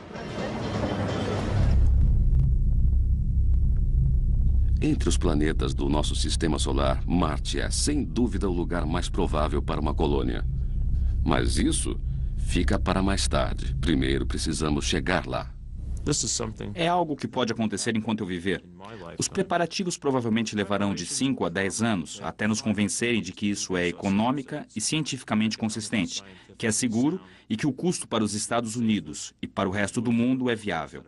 Entre os planetas do nosso sistema solar, Marte é, sem dúvida, o lugar mais provável para uma colônia. Mas isso fica para mais tarde. Primeiro, precisamos chegar lá. É algo que pode acontecer enquanto eu viver. Os preparativos provavelmente levarão de 5 a 10 anos até nos convencerem de que isso é econômica e cientificamente consistente, que é seguro e que o custo para os Estados Unidos e para o resto do mundo é viável.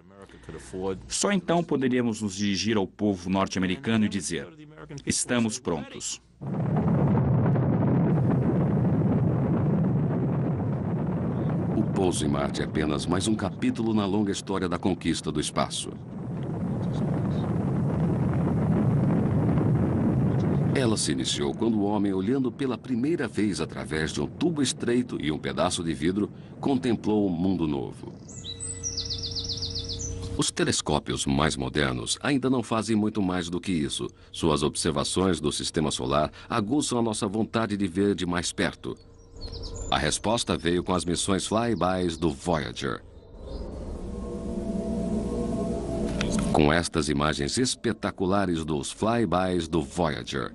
Só então poderíamos nos dirigir ao povo norte-americano e dizer: estamos prontos. O pouso em Marte é apenas mais um capítulo na longa história da conquista do espaço. Ela se iniciou quando o homem, olhando pela primeira vez através de um tubo estreito e um pedaço de vidro, contemplou um mundo novo. Os telescópios mais modernos ainda não fazem muito mais do que isso. Suas observações do sistema solar aguçam a nossa vontade de ver de mais perto. A resposta veio com as missões flybys do Voyager. Com estas imagens espetaculares dos flybys do Voyager.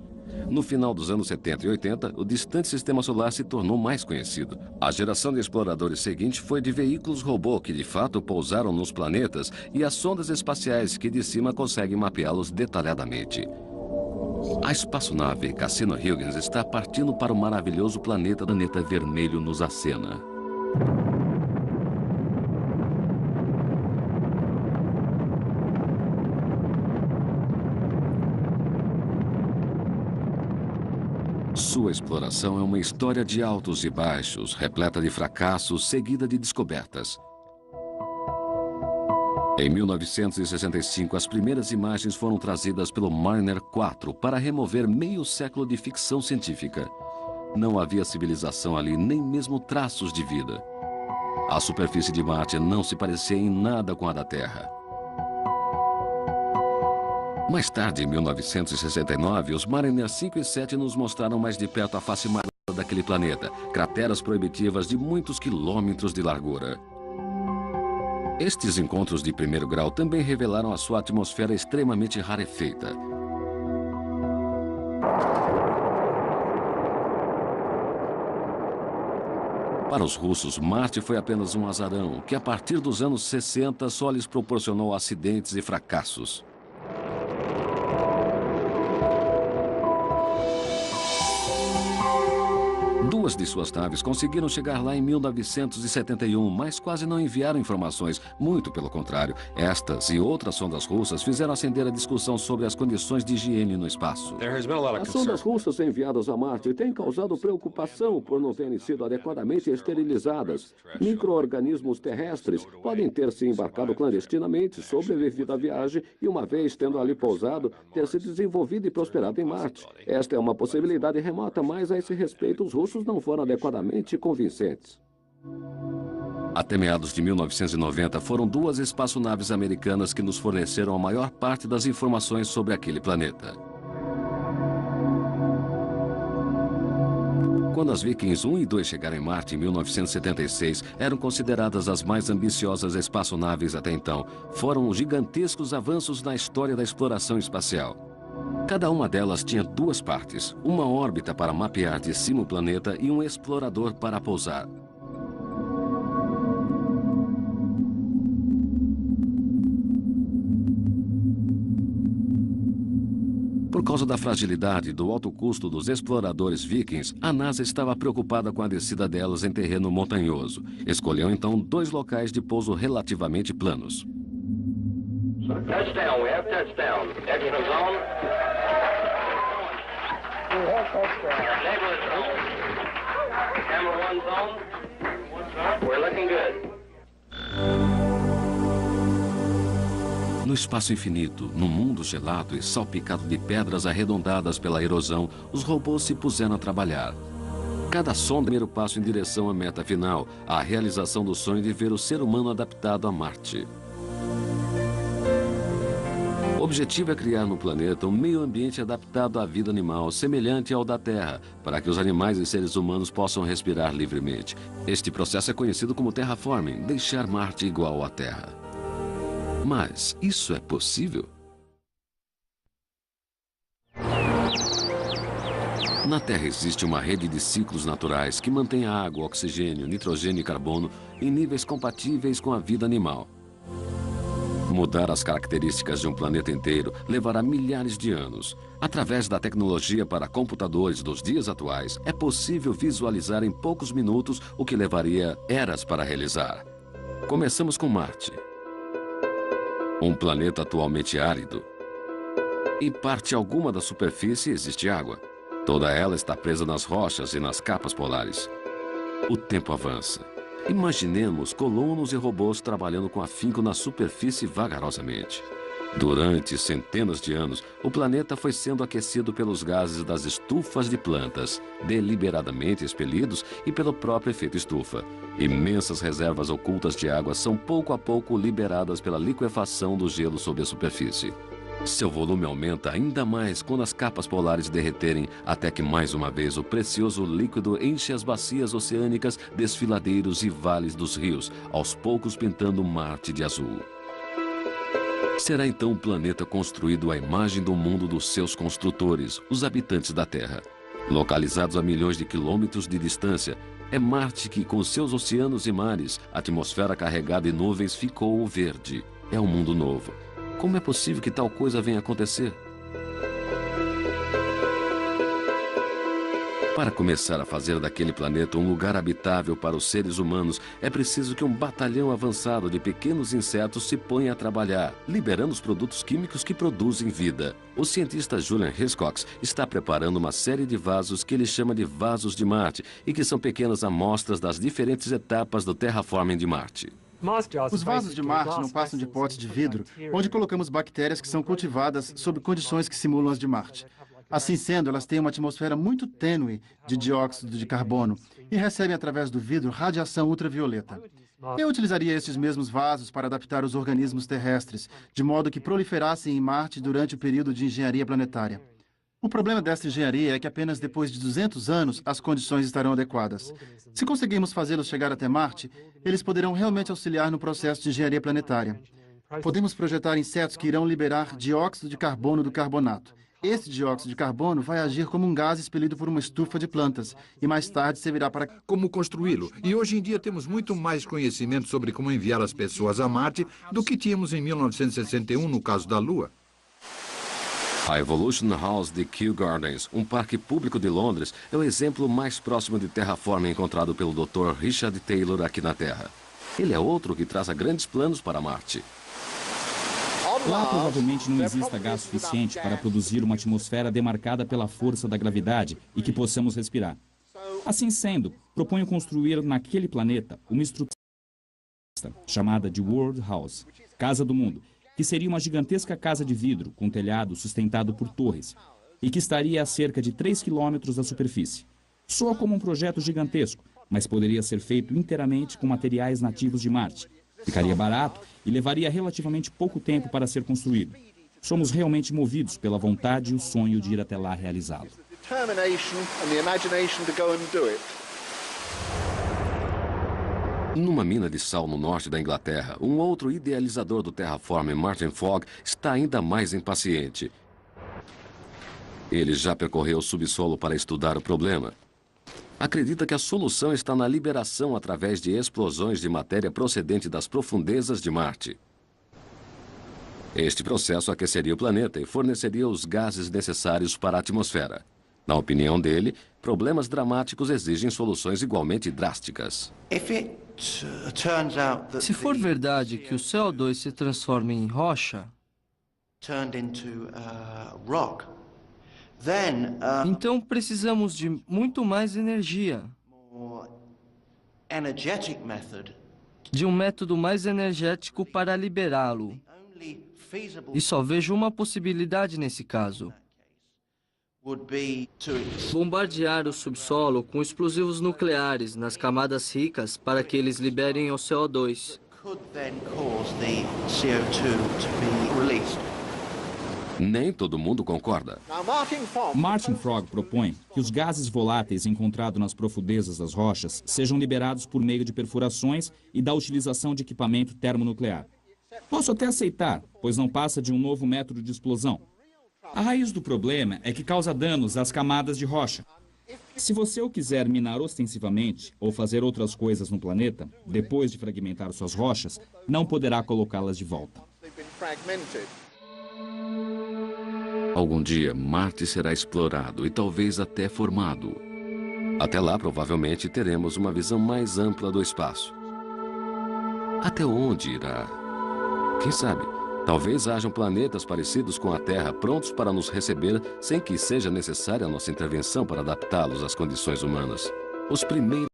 No final dos anos 70 e 80, o distante sistema solar se tornou mais conhecido. A geração de exploradores seguinte foi de veículos robô que de fato pousaram nos planetas e as sondas espaciais que de cima conseguem mapeá-los detalhadamente. A espaçonave Cassini-Huygens está partindo para o maravilhoso planeta vermelho nos acena. Sua exploração é uma história de altos e baixos, repleta de fracassos, seguida de descobertas. Em 1965, as primeiras imagens foram trazidas pelo Mariner 4 para remover meio século de ficção científica. Não havia civilização ali, nem mesmo traços de vida. A superfície de Marte não se parecia em nada com a da Terra. Mais tarde, em 1969, os Mariner 5 e 7 nos mostraram mais de perto a face marrom daquele planeta, crateras proibitivas de muitos quilômetros de largura. Estes encontros de primeiro grau também revelaram a sua atmosfera extremamente rarefeita. Para os russos, Marte foi apenas um azarão, que a partir dos anos 60 só lhes proporcionou acidentes e fracassos. Duas de suas naves conseguiram chegar lá em 1971, mas quase não enviaram informações. Muito pelo contrário, estas e outras sondas russas fizeram acender a discussão sobre as condições de higiene no espaço. As sondas russas enviadas a Marte têm causado preocupação por não terem sido adequadamente esterilizadas. Micro-organismos terrestres podem ter se embarcado clandestinamente, sobrevivido à viagem e, uma vez tendo ali pousado, ter se desenvolvido e prosperado em Marte. Esta é uma possibilidade remota, mas a esse respeito os russos não foram adequadamente convincentes. Até meados de 1990, foram duas espaçonaves americanas que nos forneceram a maior parte das informações sobre aquele planeta. Quando as Vikings 1 e 2 chegaram em Marte em 1976, eram consideradas as mais ambiciosas espaçonaves até então. Foram gigantescos avanços na história da exploração espacial. Cada uma delas tinha duas partes, uma órbita para mapear de cima o planeta e um explorador para pousar. Por causa da fragilidade e do alto custo dos exploradores vikings, a NASA estava preocupada com a descida delas em terreno montanhoso. Escolheu então dois locais de pouso relativamente planos. Touchdown, we have touchdown. Extra zone. We have touchdown. Naval zone. Camera 1 zone. We're looking good. No espaço infinito, num mundo gelado e salpicado de pedras arredondadas pela erosão, os robôs se puseram a trabalhar. Cada sonda é o primeiro passo em direção à meta final, a realização do sonho de ver o ser humano adaptado a Marte. O objetivo é criar no planeta um meio ambiente adaptado à vida animal, semelhante ao da Terra, para que os animais e seres humanos possam respirar livremente. Este processo é conhecido como terraforming, deixar Marte igual à Terra. Mas isso é possível? Na Terra existe uma rede de ciclos naturais que mantém a água, oxigênio, nitrogênio e carbono em níveis compatíveis com a vida animal. Mudar as características de um planeta inteiro levará milhares de anos. Através da tecnologia para computadores dos dias atuais, é possível visualizar em poucos minutos o que levaria eras para realizar. Começamos com Marte, um planeta atualmente árido. Em parte alguma da superfície existe água. Toda ela está presa nas rochas e nas capas polares. O tempo avança. Imaginemos colonos e robôs trabalhando com afinco na superfície vagarosamente. Durante centenas de anos, o planeta foi sendo aquecido pelos gases das estufas de plantas, deliberadamente expelidos e pelo próprio efeito estufa. Imensas reservas ocultas de água são pouco a pouco liberadas pela liquefação do gelo sob a superfície. Seu volume aumenta ainda mais quando as capas polares derreterem, até que mais uma vez o precioso líquido enche as bacias oceânicas, desfiladeiros e vales dos rios, aos poucos pintando Marte de azul. Será então um planeta construído à imagem do mundo dos seus construtores, os habitantes da Terra. Localizados a milhões de quilômetros de distância, é Marte que, com seus oceanos e mares, atmosfera carregada e nuvens, ficou verde. É um mundo novo. Como é possível que tal coisa venha a acontecer? Para começar a fazer daquele planeta um lugar habitável para os seres humanos, é preciso que um batalhão avançado de pequenos insetos se ponha a trabalhar, liberando os produtos químicos que produzem vida. O cientista Julian Hiscox está preparando uma série de vasos que ele chama de vasos de Marte e que são pequenas amostras das diferentes etapas do terraforming de Marte. Os vasos de Marte não passam de potes de vidro, onde colocamos bactérias que são cultivadas sob condições que simulam as de Marte. Assim sendo, elas têm uma atmosfera muito tênue de dióxido de carbono e recebem através do vidro radiação ultravioleta. Eu utilizaria estes mesmos vasos para adaptar os organismos terrestres, de modo que proliferassem em Marte durante o período de engenharia planetária. O problema desta engenharia é que apenas depois de 200 anos as condições estarão adequadas. Se conseguirmos fazê-los chegar até Marte, eles poderão realmente auxiliar no processo de engenharia planetária. Podemos projetar insetos que irão liberar dióxido de carbono do carbonato. Esse dióxido de carbono vai agir como um gás expelido por uma estufa de plantas e mais tarde servirá para... Como construí-lo. E hoje em dia temos muito mais conhecimento sobre como enviar as pessoas a Marte do que tínhamos em 1961 no caso da Lua. A Evolution House de Kew Gardens, um parque público de Londres, é o exemplo mais próximo de terraforming encontrado pelo Dr. Richard Taylor aqui na Terra. Ele é outro que traça grandes planos para Marte. Lá provavelmente não exista gás suficiente para produzir uma atmosfera demarcada pela força da gravidade e que possamos respirar. Assim sendo, proponho construir naquele planeta uma estrutura chamada de World House, Casa do Mundo, que seria uma gigantesca casa de vidro com telhado sustentado por torres e que estaria a cerca de 3 quilômetros da superfície. Soa como um projeto gigantesco, mas poderia ser feito inteiramente com materiais nativos de Marte. Ficaria barato e levaria relativamente pouco tempo para ser construído. Somos realmente movidos pela vontade e o sonho de ir até lá realizá-lo. Numa mina de sal no norte da Inglaterra, um outro idealizador do terraforming, Martin Fogg, está ainda mais impaciente. Ele já percorreu o subsolo para estudar o problema. Acredita que a solução está na liberação através de explosões de matéria procedente das profundezas de Marte. Este processo aqueceria o planeta e forneceria os gases necessários para a atmosfera. Na opinião dele, problemas dramáticos exigem soluções igualmente drásticas. Se for verdade que o CO2 se transforma em rocha, então precisamos de muito mais energia, de um método mais energético para liberá-lo. E só vejo uma possibilidade nesse caso: bombardear o subsolo com explosivos nucleares nas camadas ricas para que eles liberem o CO2. Nem todo mundo concorda. Martin Fogg propõe que os gases voláteis encontrados nas profundezas das rochas sejam liberados por meio de perfurações e da utilização de equipamento termonuclear. Posso até aceitar, pois não passa de um novo método de explosão. A raiz do problema é que causa danos às camadas de rocha. Se você o quiser minar ostensivamente ou fazer outras coisas no planeta, depois de fragmentar suas rochas, não poderá colocá-las de volta. Algum dia, Marte será explorado e talvez até formado. Até lá, provavelmente, teremos uma visão mais ampla do espaço. Até onde irá? Quem sabe? Talvez hajam planetas parecidos com a Terra prontos para nos receber sem que seja necessária a nossa intervenção para adaptá-los às condições humanas. Os primeiros